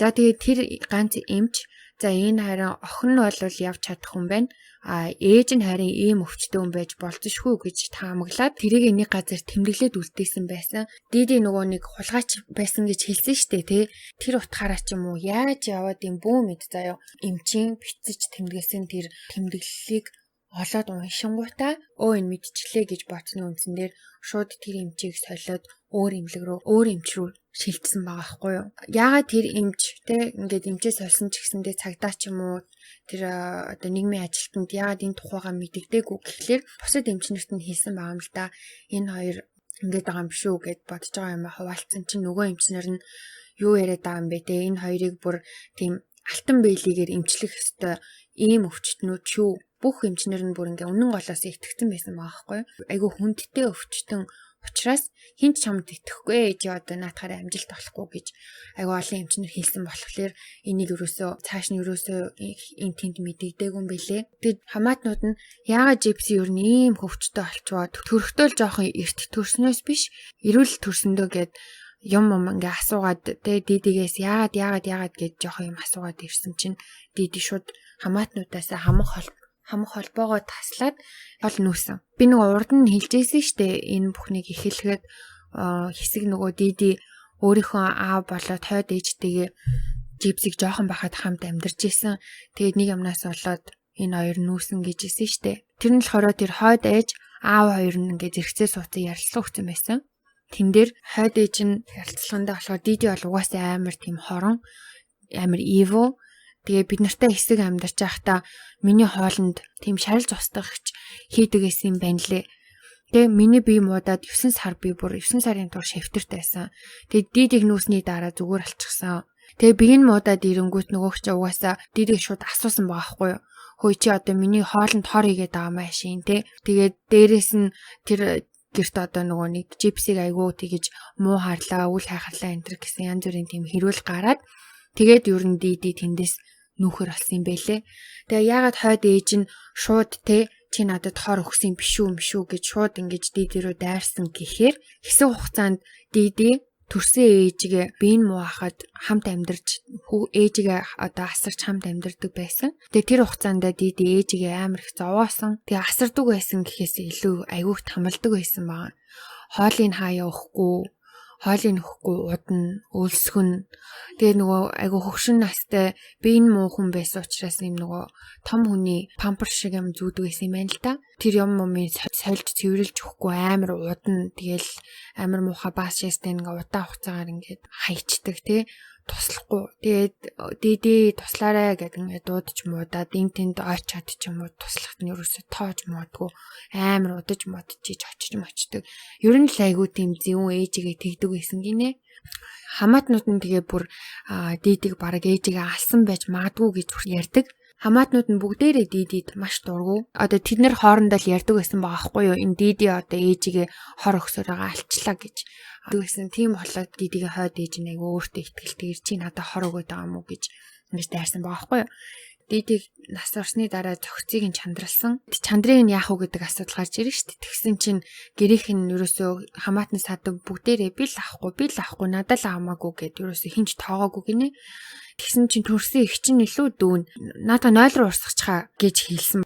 За тэгээд тэр ганц эмч за энэ харин охин нь бол явж чадах хүн байна. Ээж нь харин ийм өвчтөе хүн байж болзошгүй гэж таамаглаад тэрийг нэг газар тэмдэглээд үлдээсэн байсан. Дийди нөгөө нэг хулгайч байсан гэж хэлсэн штэ тий. Тэр утгаараа ч юм уу яаж яваад юм бүү мэд заяа эмчийн бицэж тэмдэглэсэн тэр тэмдэглэлийг олоод уншингуудаа энэ мэдчихлээ гэж бодсны үндсэн дээр шууд тэр эмчийг солиод өөр эмч рүү шилжсэн байгаа байхгүй юу. Яагаад тэр эмч те ингээд эмчээс олсон ч гэсэндээ цагдаа ч юм уу тэр одоо нийгмийн ажилтнанд яагаад энэ тухайгаа мэддэггүй гэхлээр бусад эмчнэрт нь хэлсэн байгаа юм л да. Энэ хоёр ингээд байгаа юм биш үү гэд бодож байгаа юм хуваалцсан чинь нөгөө эмчнэр нь юу яриад байгаа юм бэ те энэ хоёрыг бүр тийм алтан биелийгээр эмчлэх ёстой ийм өвчтнүүд шүү. Бүх эмчнэр нь бүр ингээ үнэн голоос итгэцэн байсан байгаа байхгүй юу. Айгу хүндтэй өвчтөн учраас хинч чамд итгэхгүй чи одоо наатахаар амжилт олохгүй гэж айгу олон эмчнэр хэлсэн болохоор энийг ерөөсөө цааш нь ерөөсөө энэ тэнд мэдэгдээгүй юм бэлээ. Тэгэд хамаатнууд нь яагаад Gypsy ер нь ийм хөвчтэй олчваа төрөхтөл жоохон эрт төрснөөс биш эрүүл төрсөндөө гэд юм ингээ асуугаад тэ дидигээс яагаад гэж жоохон юм асуугаад ирсэн чинь диди шууд хамаатнуудаас хамах холбоогоо таслаад ол нүүсэн. Би нөгөө урд нь хэлжсэн штэ энэ бүхнийг эхлэхэд хэсэг нөгөө диди өөрийнхөө аав болоод хойд ээжтэйгээ Gypsy-г жоохон байхад хамт амьдарч исэн. Тэгээд нэг юмнаас болоод энэ хоёр нүүсэн гэж хэлсэн штэ. Тэр нь болохоор тэр хойд ээж аав хоёр нь ингээ зэрэгцээ суудсан ярилцсан байсан. Тэн дээр хойд ээж нь ярилцлагандаа болохоор Диди бол угаасаа амар тийм хорон, амар evil. Тэгээ бид нартай хэсэг амьдарч байхдаа миний хоолнд тийм шарилж устгахч хийдэг гэсэн юм байна лээ. Тэгээ миний бие муудаад 9 сар би бүр 9 сарын турш хэвтэрт байсан. Тэгээ Дидиг нүүсний дараа зүгээр алчихсан. Тэгээ бие нь муудаад ирэнгүүт нөгөөх чи угаасаа Дидиг шууд асуусан байгаа байхгүй юу? Хөөе чи одоо миний хоолнд хор игээд байгаа маа шин те. Тэгээд дээрэс нь тэр гэрт одоо нөгөө нэг жипсиг айгуу тэгэж муу харлаа, үл хайхарлаа энэ гэсэн янз бүрийн тийм хэрүүл гараад тэгээд ер нь Диди тэндээс нүүхэр болсон юм байлээ. Тэгээ яагаад хойд ээж нь шууд те чи надад хор өгсөн биш үү гэж шууд ингэж Диди рүү дайрсан гэхээр хэсэг хугацаанд Диди төрсөн ээжигээ биеийн муу хахад хамт амьдарч ээжигээ одоо асарч хамт амьдардаг байсан. Тэгээ тэр хугацаанд Диди ээжигээ амар их зовоосон. Тэгээ асардаг байсан гэхээс илүү айгүйх тамалдаг байсан баа. Хоолыг хаяа хоолыг нөхгүй удна, өлсгөн. Тэгээ нөгөө айгу хөвшин настай биеийн муу хүн байсан учраас юм нөгөө том хүний пампер шиг юм зүүдэг байсан юм байна л да. Тэр юм сольж цэвэрлж өгөхгүй амар удна. Тэгэл амар муухай бааш ястай ингээ удаан хугацаагаар ингээд хайчдаг тий. Туслахгүй. Тэгээд Диди туслаарай гэдэг ингээд дуудаж муудаад энтэнд ойчаад ч юм уу туслахт нь ерөөсө тоож муудгүй амар удаж модчиж очиж мочдөг. Ер нь л айгуу тийм зөвүүн ээжигээ тэгдэг байсан гинэ. Хамаатнууд нь тэгээ бүр Дидиг бараг ээжигээ алсан байж магадгүй гэж ярьдаг. Хамаатнууд нь бүгдээрээ Дидид маш дургу. Одоо тэд нэр хоорондоо л ярьдаг байсан байгаа байхгүй юу? Энэ Диди одоо ээжигээ хор өгсөөр байгаа алчлаа гэж. Тэгсэн тийм болоод Дидигийн хойд ээж нь айгу өөртөө ихтгэлтэйгэр чи надад хор өгöd байгаа мó гэж ингэж дайрсан байгаа байхгүй юу? Дидиг нас орсны дараа цогцыг нь чандралсан. Чандрыг нь яах вэ гэдэг асуудал гарч ирж штэ. Тэгсэн чинь гэрийнх нь ерөөсөө хамаатнаас хадаг бүгдээрээ би л авахгүй надад л авмаагүй гэд ерөөсөө хинч тоогоогүй гинэ. Тэгсэн чинь төрсөн их чинь илүү дүүн надаа 0 руу урсгачаа гэж хэлсэн.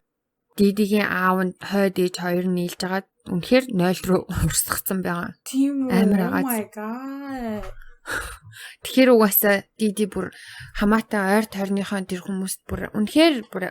Дидигийн аав нь хойд ээж хоёр нь нийлж байгаа үнэхээр 0 руу урсгацсан байгаа. Тийм үү? Oh my god. Тэгэхээр угаасаа Диди бүр хамаатай ойр тойрныхоо тэр хүмүүст бүр үнэхээр бүр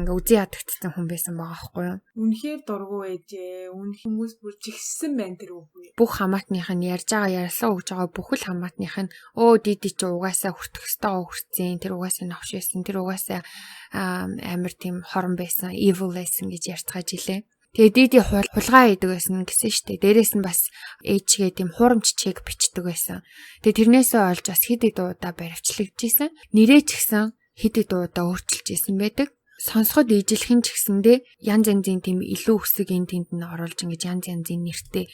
ингээ үзий ядагдсан хүн байсан байгаа байхгүй юу? Үнэхээр дургу ээжээ. Үнэ хүмүүс бүр жигссэн байна тэр үгүй. Бүх хамаатных нь ярьж байгаа ярьлаа өгж байгаа бүхэл хамаатных нь өө Диди чи угаасаа хүртэх ёстой хүртсэн. Тэр угаасаа навш байсан. Тэр угаасаа амар тийм хорон байсан. Evil байсан гэж ярьж байгаа жилээ. Тэгээ Диди хулгай хийдэг байсан гэсэн штэ. Дээрээс нь бас ээжгээ тийм хуурамч чек бичдэг байсан. Тэгээ тэрнээсээ олж бас хэд удаа баривчлагдчихсэн. Нэрээ ч гэсэн хэд удаа өөрчилж исэн байдаг. Сонсоход ижилхэн ч гэсэндээ янз янзын тийм илүү өсөг энэ тэнд нь оруулж ингэж янз янзын нэртэй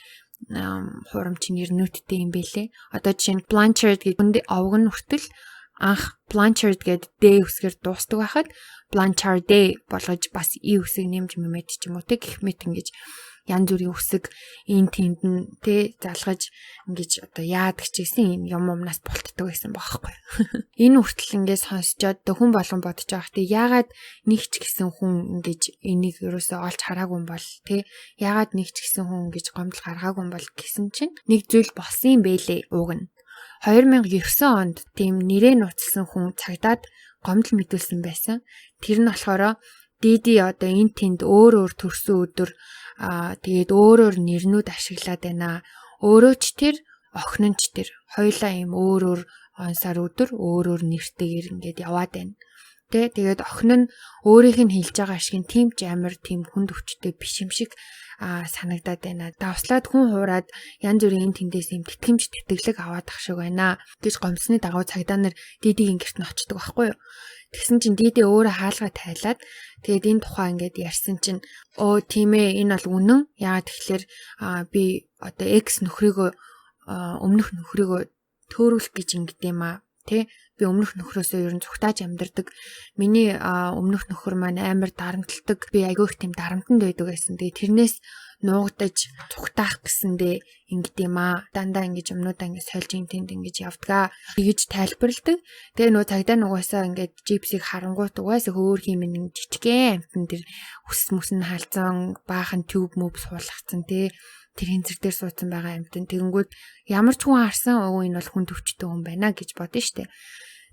хуурамч нэрнүүдтэй юм бэлээ. Одоо жишээ нь Blanchard гэдэг овг нь хүртэл анх Blanchard гэдэг D үсгээр дуустдаг байхад Blanchard болгож бас И үсэг нэмж мэмэд ч юм уу те гэх мэт ингэж янз бүрийн үсэг энэ тэнд нь те залгаж ингэж одоо яадаг ч гэсэн юм юмнаас болтдог байсан баахгүй. Энэ хүртэл ингэж сонсчоод хүн болгон бодож байгаа хэрэг яагаад нэг ч гэсэн хүн ингэж энийг ерөөсөө олж хараагүй юм бол те яагаад нэг ч гэсэн хүн ингэж гомдол гаргаагүй юм бол гэсэн чинь нэг зүйл болсон юм бэлээ уг нь. 2009 онд тийм нэрээ нууцлсан хүн цагдаад гомдол мэдүүлсэн байсан. Тэр нь болохоор Диди одоо энэ тэнд өөр төрсөн өдөр тэгээд өөрөөр нэрнүүд ашиглаад байна. Өөрөө ч тэр охин нь ч тэр хоёулаа юм өөр онсаар өдөр өөрөөр нэртэйгээр ингээд яваад байна. Тэгээд охин нь өөрийнх нь хэлж байгаа шиг тийм ч амар тийм хүнд өвчтэй биш юм шиг санагдаад байна. Давслаад хүн хуураад янз бүрийн тэндээс юм тэтгэмж тэтгэлэг аваад ах шиг байна гэж гомсны дагуу цагдаа нар Дидигийн гэрт нь очдөг байхгүй юу. Тэгсэн чинь Диди өөрөө хаалгаа тайлаад тэгээд энэ тухай ингээд ярьсан чинь өө тийм ээ энэ бол үнэн. Яагаад тэгэхээр би одоо экс нөхрийгөө өмнөх нөхрийгөө төөрүүлэх гэж ингэдэм юм аа. Тэ би өмнөх нөхрөөсөө ер нь цугтааж амьдардаг. Миний өмнөх нөхөр маань амар дарамтлагдаг. Би айгүй их тийм дарамтанд байдаг байсан. Тэгээ тэрнээс нуугдаж цугтаах гэсэндээ ингэдэм юм аа. Дандаа ингэж өмнөдөө ингэ сольж интэнд ингэж явдгаа. Тэгэж тайлбарладаг. Тэгээ нөө цагдаа нугасаа ингээд жипсийг харангуут угаасаа хөөр хиймэн жижигхэн амтан тэр хүс мүс нь халзан баахан тюб мөв суулгацсан тий. Тэр хинцэр дээр суудсан байгаа амтан тэгэнгүүт ямар ч хүн харсан энэ бол хүн төвчтэй хүн байна гэж бодно штэ.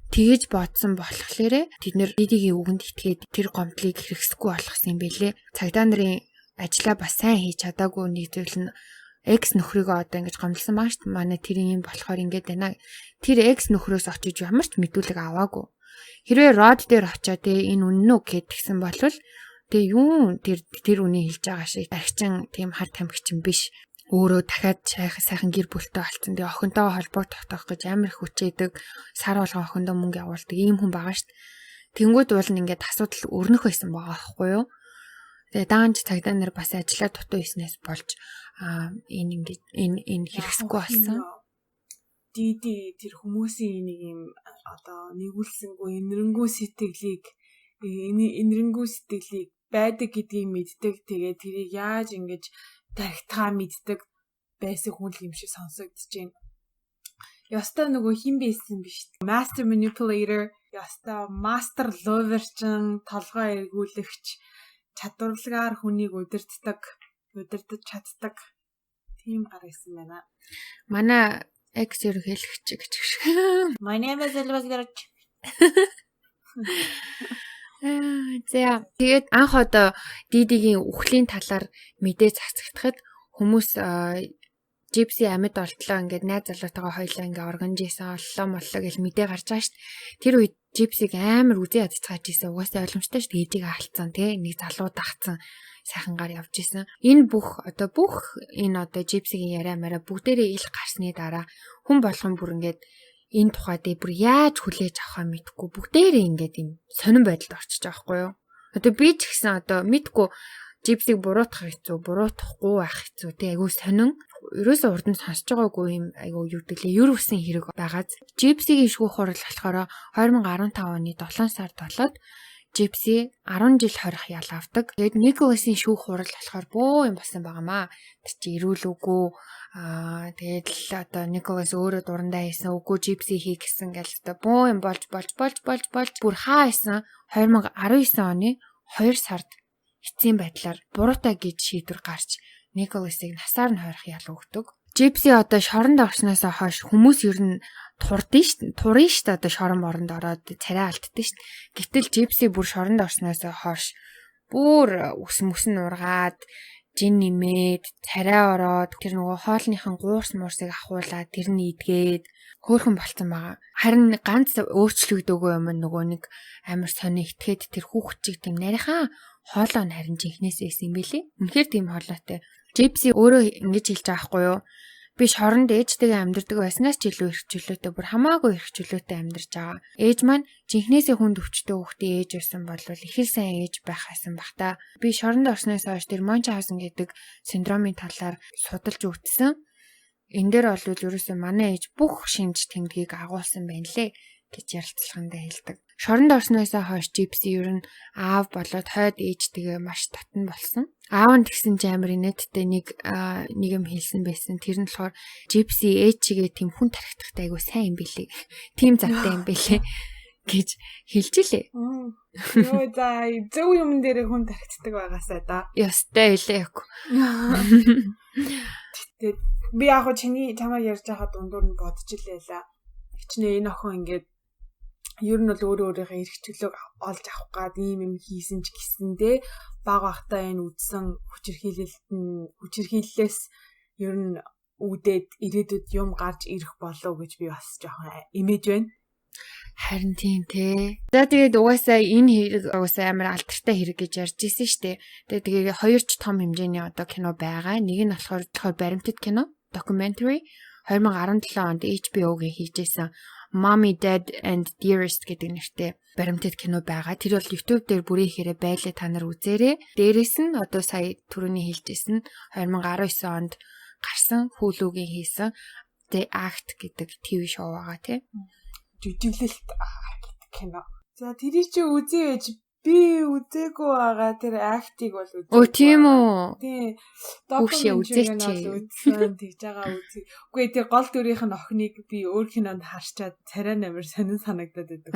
Тэгэж бодсон болохоор тэд нэр Дидигийн үгэнд итгээд тэр гомдлыг хэрэгсэхгүй болгосон юм бэлээ. Цагдаа нарын ажлаа бас сайн хийж чадаагүй нэг зүйл нь экс нөхрийгөө одоо ингэж гомдлсон байгаа шүү дээ. Манай тэр юм болохоор ингэж байна. Тэр экс нөхрөөс очиж ямар ч мэдүүлэг аваагүй. Хэрвээ Род дээр очиод энэ үнэн үү гэдгсэн бол тэгээ юу тэр үний хэлж байгаа шиг архичин тийм хар тамхичин биш. Өөрөө дахиад сайхан гэр бүлтэй болсон. Тэгээ охинтойгоо холбоо тогтоох гэж амар их хүчээдэг. Сар болгон охиндоо мөнгө явуулдаг ийм хүн байгаа шүү дээ. Тэнгүүд уул нь ингээд асуудал өрнөх байсан байгаа байхгүй юу? Тэгээ даанч цагдаа нар бас ажиллаа дутуу хийснээс болж энэ ингээд энэ хэрэгсэхгүй болсон. Диди тэр хүмүүсийн нэг юм одоо нэгүүлсэнгүй энэрэнгүй сэтгэлийг байдаг гэдгийг мэддэг. Тэгээ тэрийг яаж ингэж тархитгаа мэддэг байсан хүн юм шиг сонсогдож байна. Ястаа нөгөө хин байсан биш. Master manipulator, ястаа master lover чин толгой эргүүлэгч чадварлагаар хүнийг удирдах чаддаг тийм гар исэн байна. Манай экс ерөнхийлөгч гэж. My name is Elvira. Тэгээд анх одоо Дидигийн үхлийн талаар мэдээ цацагдахад хүмүүс Gypsy амьд олтлоо ингээд найз залуутайгаа хоёлаа ингээд органжсэн оллоо моллоо гэж мэдээ гарч байгаа шүү дээ. Тэр үед Gypsy-г амар үзээ ядцгааж ийсэн. Угаасаа ойлгомжтой шүү дээ. Ээжийг хаалцсан тий нэг залуу дагцсан сайхангаар явж исэн. Энэ бүх энэ Gypsy-гийн яриа мараа бүгдээрээ ил гарсны дараа хүн болгон бүр ингээд энэ тухай дээр бүр яаж хүлээж авахаа мэдэхгүй бүгдээрээ ингээд юм сонирн байдалд орчиж байгаа байхгүй юу? Одоо би ч гэсэн одоо мэдгүй Gypsy-г буруутгах хэцүү, буруутгахгүй байх хэцүү тий айгүй сонин. Ерөөсөө урд нь сонсож байгаагүй юм айгүй юу гэвэл юр усын хэрэг байгааз. Gypsy-гийн шүүх хурал болохоор 2015 оны 7 сард болоод Gypsy 10 жил хорих ял авдаг. Тэгээд Nicholas-ийн шүүх хурал болохоор бөө юм болсон байгаамаа. Тэр чи ирүүл үгүй тэгээд л одоо Nicholas өөрөө дурандаа хийсэн үгүй Gypsy хий гэсэн гэл одоо бөө юм болж бүр хаа исэн 2019 оны 2 сард эцсийн байдлаар буруутай гэж шийдвэр гарч Nicholas-ыг насаар нь хорих ял өгдөг. Gypsy одоо шоронд орсноос хойш хүмүүс ер нь турын штэ одоо шорон боронд ороод царай алддаг штэ. Гэтэл Gypsy бүр шоронд орсноос хойш бүр ус мөс нь ургаад жин нэмээд царай ороод тэр нөгөө хоолныхан гуурс муурсыг ахуулаад тэр нь идгээд хөөрхөн болцсон байгаа. Харин ганц өөрчлөгдөөгүй юм нөгөө нэг амар сони итгээд тэр хүүхчиг тийм нарийнхан хоолоо нь харин жинхнээс ийсэн юм билий. Үнэхээр тийм хоолойтой. Gypsy өөрөө ингэж хэлж байгаа хгүй юу? Би шоронд ээжтэйгээ амьдардаг байснаас ч илүү их чөлөөтэй бүр хамаагүй их чөлөөтэй амьдарч байгаа. Ээж маань жинхнээсээ хүнд өвчтөе хүүхдээ ээж байсан бол их л сайн ээж байх байсан бах та. Би шоронд орсноос хойш тэр Munchausen гэдэг синдромын талаар судалж үзсэн. Энэ дээр бол ерөөсөө манай ээж бүх шинж тэмдгийг агуулсан байна лээ гэж ярилцлагандаа хэлдэг. Шоронд орсноос хойш Gypsy ер нь аав болоод хойд ээжтэйгээ маш татан болсон. Аав нь тэгсэн чи амар инээдтэй нэг юм хэлсэн байсан. Тэр нь болохоор Gypsy ээж чигээ тийм хүн тархитахтай айгу сайн юм билий. Тим завтай юм билээ гэж хэлж илээ. Йоо за зөв юм дээр хүн тархитдаг байгаасаа да. Ястай илээ яг. Тэгээд би яг чамаа ярьж байхад дундуур нь бодож илээ. Хичнээн энэ охин ингээд ер нь бол өөрийнхөө эрх чөлөөг олж авах гад ийм юм хийсэн ч гэсэндээ баг багтаа энэ үдсэн хүчирхийллээс ер нь үүдээд ирээдүйд юм гарч ирэх болов гэж би бас жоохон имэж байна. Харин тийм те. За тэгээд угаасаа энэ хэрэг угаасаа амар алдартай хэрэг гэж ярьж ирсэн шүү дээ. Тэгээд хоёр ч том хэмжээний одоо кино байгаа. Нэг нь болохоор баримтат кино, documentary 2017 онд HBO-гийн хийжсэн Mommy, Dad and Dearest гэдэг нэртэй баримтат кино байгаа. Тэр бол YouTube дээр бүрээ хэрэг байлаа та нар үзээрэй. Дээрээс нь одоо сая түрүүний хэлжсэн 2019 онд гарсан Hulu-гийн хийсэн The Act гэдэг TV шоу байгаа тий. Жүжиглэлт гэдэг кино. За тэрий чи үзээ ээж би үзээгүй байгаа тэр Act-ийг бол үзээ. Оо тийм үү. Тий. Хүүшээ үзээч. Үзсэн тэгж байгаа үзээ. Үгүй тэр гол дүрийнх нь охиныг би өөр кинонд харчаад царай намир сонин санагдаад байдаг.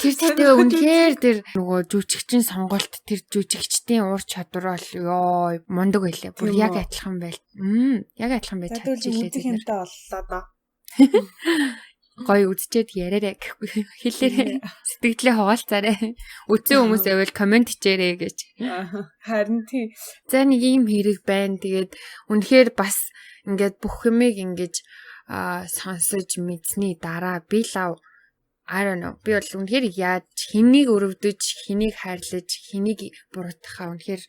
Тэр тэгтээ үнэхээр тэр нөгөө жүжигчин сонголт тэр жүжигчдийн уур чадвар бол ёо мундаг байлаа. Бүр яг адилхан байл. Яг адилхан байж чадчихлээ. Үзэх юмтай боллоо доо. гоё үзчихэд яриарэ гэхгүй хэлээрээ сэтгэлээ хуваалцаарэ. Үзсэн хүмүүс байвал комент хийчээрэй гэж. Харин тий. За нэг юм хэрэг байна. Тэгээд үнэхээр бас ингээд бүх юмыг ингэж сонсож мэдсний дараа би лав I don't know. Би бол үнэхээр яаж хэнийг өрөвдөж, хэнийг хайрлаж, хэнийг буруутгахаа үнэхээр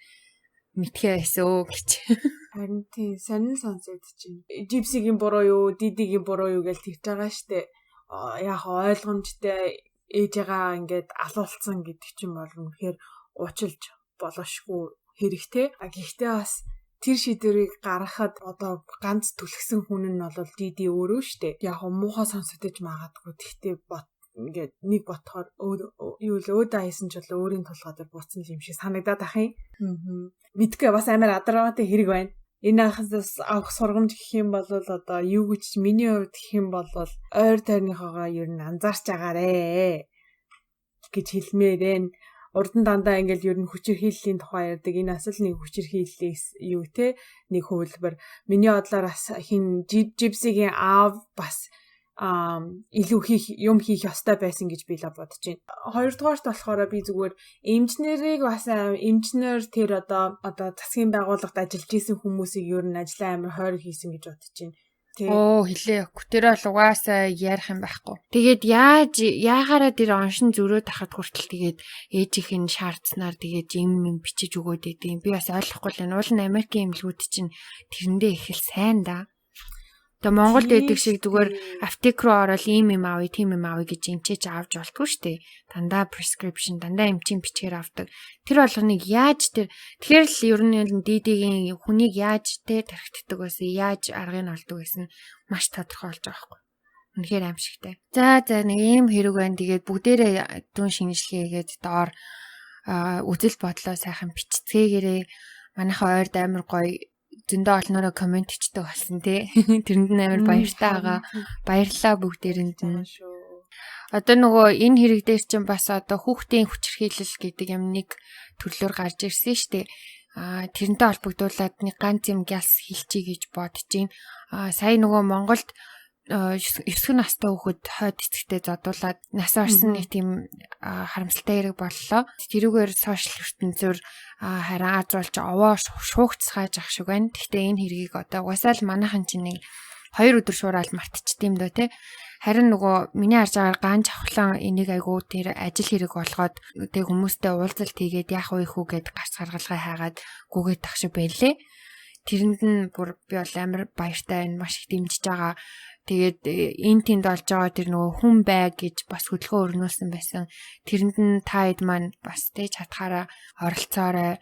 мэдхээ байсаа гэж. Харин тийм сонин сонсоод чинь. Жипсигийн буруу юу, дидигийн буруу юу гэж тэгж байгаа штэ. Яг ойлгомжтой ээжээгаа ингээд алуулсан гэдэг чинь бол үнэхээр уучлж болошгүй хэрэгтэй. Гэхдээ бас тэр шийдвэрийг гаргахад одоо ганц түлхсэн хүн нь бол диди өөрөө штэ. Яг муухай сонсогдож магадгүй. Гэхдээ ингээд нэг ботхоор юу л өөдөө хайсан ч бол өөрийн толгой дээр буцсан юм шиг санагдаад ах юм. Мэдгүй бас амар адаргаатай хэрэг байна. Энэ ахаас авах сургамж гэх юм бол одоо юу гэж миний хувьд гэх юм бол ойр тойрныхоогоо ер нь анзаарч агаарэ гэж хэлмээрэн. Урд нь дандаа ингээл ер нь хүчирхийллийн тухай ярьдаг. Энэ асал нэг хүчирхийллээс юу те нэг хувилбар. Миний бодлоор бас хин жипсигийн аав бас илүү юм хийх ёстой байсан гэж би л бодож байна. Хоёрдугаарт болохоор би зүгээр эмчнэрийг бас эмчнэр тэр одоо засгийн байгууллагад ажиллаж исэн хүмүүсийг ер нь ажлаа амар хойр хийсэн гэж бодож байна. Хэлээ. Тэр бол угаасаа ярих юм байхгүй. Тэгээд яагаараа тэр оншин зөрөөд тахад хүртэл тэгээд ээжийнх нь шаардсанаар тэгээд юм бичиж өгөөд идэв. Би бас ойлгохгүй л энэ уул нь Америкийн эмнэлгүүд чинь тэрэндээ их л сайн да. Тэгээ Монголд байдаг шиг зүгээр аптек руу ороод ийм юм авъя, тийм юм авъя гэж эмчээж авч болтгүй шүү дээ. Дандаа prescription, дандаа эмчийн бичгээр авдаг. Тэр болгоныг яаж тэгэхээр л ер нь дидигийн хүнийг яаж тархитдаг байсан, яаж аргыг олдог байсан маш тодорхой болж байгаа байхгүй. Үнэхээр аимшигтай. За нэг ийм хэрэг байна. Тэгээд бүгдээрээ дүн шинжилгээгээд доор үзэл бодлоо сайхан бичцгээгээрээ манайхаа ойрд амар гоё зөндөө олноороо комент хийдэг болсон тий. Тэрэнд нь амар баяртай байгаа. Баярлалаа бүгдээрэнд нь. Одоо нөгөө энэ хэрэг дээр чинь бас одоо хүүхдийн хүчирхийлэл гэдэг юм нэг төрлөөр гарч ирсэн шүү дээ. Тэрнтэй холбогдуулаад нэг ганц юм гялс хэлчихье гэж бодож байна. Сая нөгөө Монголд 9 настай хүүхэд хойд эцэгтэй задуулаад нас орсон нэг тийм харамсалтай хэрэг боллоо. Тэрүүгээр сошиал ертөнцөөр харин азуулж овоо шуугцгааж ах шиг байна. Гэхдээ энэ хэргийг одоо угсаал манайхан чинь нэг 2 өдөр шуураад мартчихдээм дөө те. Харин нөгөө миний харж байгаагаар ганж авхлан энийг айгуу тэр ажил хэрэг болгоод тэг хүмүүстэй уулзалт хийгээд яах вэ хүү гэд гарц гаргалгаа хайгаад гүгээд тах шиг байлээ. Тэрэнд нь бүр би бол амар баяртай байна. Маш их дэмжиж байгаа. Тэгээд энэ тэнд олж байгаа тэр нөгөө хүн бай гэж бас хөдөлгөөн өрнүүлсэн байсан. Тэрэнд нь та хэд маань бас tej хатгаараа оролцоорой.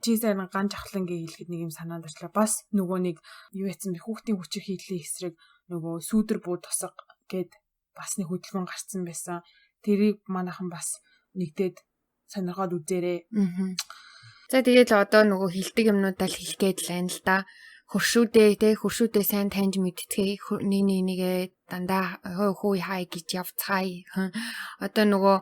Жисээр ганж авхлангийн хэлэхэд нэг юм санаанд очлаа. Бас нөгөө нэг юу яцсан бэ хүүхдийн хүчирхийллийн эсрэг нөгөө сүүдэр бүү тосго гэд бас нэг хөдөлгөөн гарцсан байсан. Тэрийг манайхан бас нэгдээд сонирхоод үзээрэй. За тэгээд одоо нөгөө хилдэг юмнуудаа л хэлгээд л байна л да. Хөршүүдээ сайн таньж мэдтгээ нэгээ дандаа хөө хай гэж явцгаая. Одоо нөгөө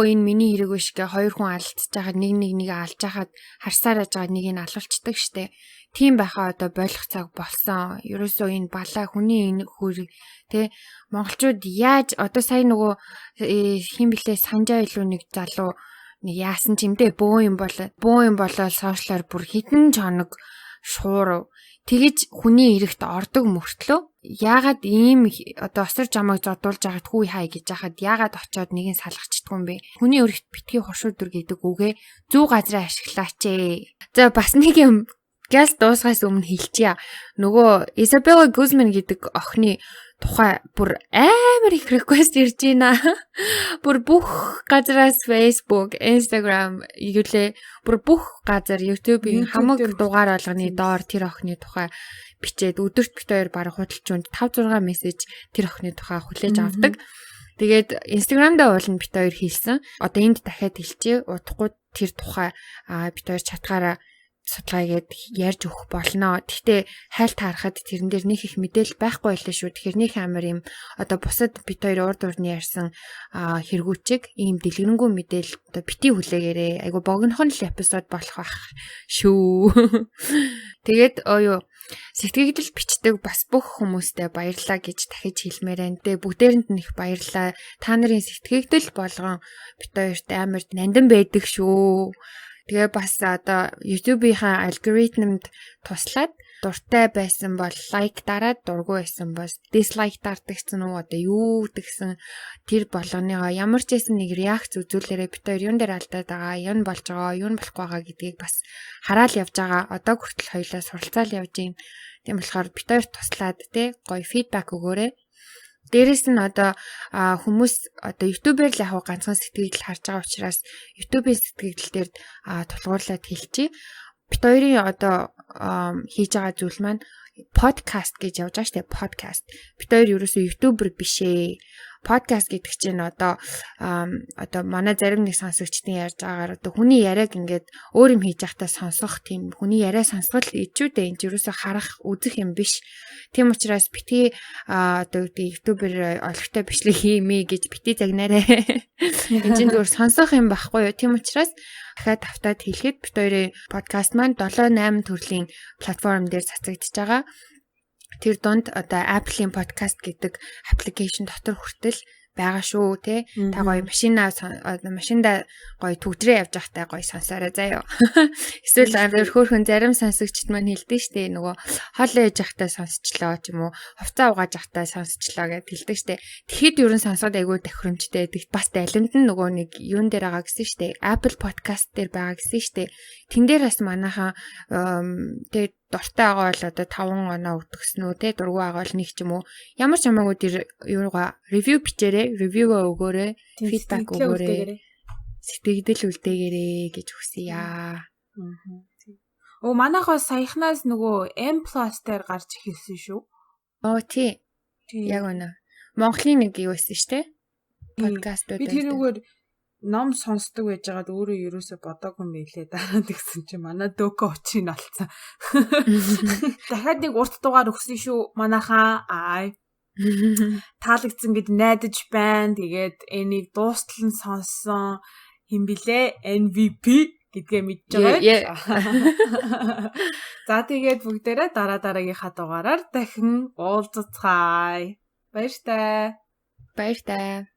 энэ миний хэрэг биш гэ 2 хүн алдчихж байхад нэг алж байхад харсаар яаж байгаад нэгийг алуулцдаг штэ. Тийм байхаа одоо болох цаг болсон. Ерөөсөө энэ балаа хүний энэ хөрөг тэ монголчууд яаж одоо сая нөгөө хин блэ санжаа илүү нэг залуу нэг яасан ч юм дэ бөө юм болоо сошиалар бүр хитэн чоног шуурав. Тэгэж хүний эрэхт ордог мөртлөө яагаад ийм одоо осор жамаг зодуулж байгаад хүү хай гэж яхад яагаад очиод нэгийг салгачдгүй юм бэ? Хүний эрэхт битгий хуршуудөр гэдэг үгээ зүү газраа ашиглаач ээ. За бас нэг юм газ дуусгаас өмнө хэлчихье. Нөгөө Isabella Guzman гэдэг охины тухай бүр амар их request ирж байна. Бүр бүх газраас Facebook, Instagram, бүр бүх газар YouTube-ийн хамаг дугаар болгоны доор тэр охины тухай бичээд өдөрт бит хоёр баг худалчуунд 5-6 мессеж тэр охины тухай хүлээж авдаг. Тэгээд Instagram дээр уулын бит хоёр хийсэн. Одоо энд дахиад хэлчихье. Удахгүй тэр тухай бит хоёр чатгаараа судалгаагээд ярьж өгөх болно. Гэхдээ хайлт харахад тэрэн дээр нэг их мэдээлэл байхгүй байлаа шүү. Тэгэхээр нэг амар юм одоо бусад бит хоёр урд урны ярьсан хэрэгүүчиг ийм дэлгэрэнгүй мэдээлэл одоо бити хүлээгээрээ айгу богинохон л эпизод болох байх шүү. Тэгээд сэтгэгдэл бичдэг бас бүх хүмүүстээ баярлалаа гэж дахиж хэлмээр байна. Тэгээ бүгдээрэнд нь их баярлалаа. Та нарын сэтгэгдэл болгон бит хоёрт амар нандин байдаг шүү. Тэгээ бас одоо YouTube-ийн алгоритмд туслаад дуртай байсан бол лайк дараад, дургүй байсан бол дизлайк дардагцсан уу, одоо юу гэсэн тэр болгоныгоо ямар ч байсан нэг реакц үзүүлээрэй. Бит хоёр юун дээр алдаад байгаа, юу болж байгаа, юу болохгүй байгаа гэдгийг бас хараал явж байгаа. Одоо хүртэл хоёулаа суралцаал явж байна. Тийм болохоор бит хоёр туслаад тий гоё фидбек өгөөрэй. Дээрээс нь одоо хүмүүс одоо YouTube-ээр л яг ганцхан сэтгэгдэл харж байгаа учраас YouTube-ийн сэтгэгдэл дээр тулгуурлаад хэлчихье. Бит хоёрын одоо хийж байгаа зүйл маань подкаст гэж явж байгаа шүү дээ. Подкаст. Бит хоёр ерөөсөө YouTuber биш ээ. Подкаст гэдэг чинь одоо манай зарим нэг сонсогчдын ярьж байгаагаар одоо хүний яриаг ингээд өөр юм хийж байхдаа сонсох тийм хүний яриа сонсгол ичүүдээ энэ ерөөсөө харах үзэх юм биш. Тийм учраас битгий одоо YouTuber олигтой бичлэг хиймээ гэж битгий загнаарай. Энд чинь зүгээр сонсох юм байхгүй юу? Тийм учраас дахиад автаад хэлэхэд бит хоёрын подкаст маань 7-8 төрлийн платформ дээр цацагдж байгаа. Тэр донд одоо Apple-ийн podcast гэдэг аппликейшн дотор хүртэл байгаа шүү те. Та гоё машинда гоё төгдрөө явж байхдаа гоё сонсоорой заяа. Эсвэл амар хөөрхөн зарим сонсогчд маань хэлдэг штэ нөгөө хоол ээж байхдаа сонсчлоо ч юм уу, хувцас угааж байхдаа сонсчлоо гэд хэлдэг штэ. Тэгэхэд ерөн сонсоод айгүй тохиромжтой байдаг. Бас алимд нь нөгөө нэг юун дээр байгаа гэсэн штэ. Apple podcast дээр байгаа гэсэн штэ. Тэн дээр бас манайхан тэгээд дуртай байгаа бол одоо 5 оноо өгдөгсөн үү те, дургүй байгаа бол нэг ч юм уу. Ямар ч хамаагүй тэр юугаа ревю бичээрэй, ревюгаа өгөөрэй, фидбек өгөөрэй. Сэтгэгдэл үлдээгээрэй гэж хүсье. Манайхаас саяхнаас нөгөө M+ дээр гарч ирсэн шүү. Тий. Яг үнэ. Монголын нэг юу байсан шүү дээ. Подкастууд. Би тэрүүгээр ном сонсдог байжгаад өөрөө ерөөсө бодоогүй юм билээ дараа тэгсэн чи манай дөкө очийн олцсон. Дахиад нэг урт дугаар өгсөн шүү манайхаа. Таалагдсан гэд найдаж байна. Тэгээд энийг дуустал нь сонссон хин билээ MVP гэдгээ мэдж байгаа. За тэгээд бүгдээрээ дараагийнхаа дугаараар дахин уулзцгаая. Баяр таа.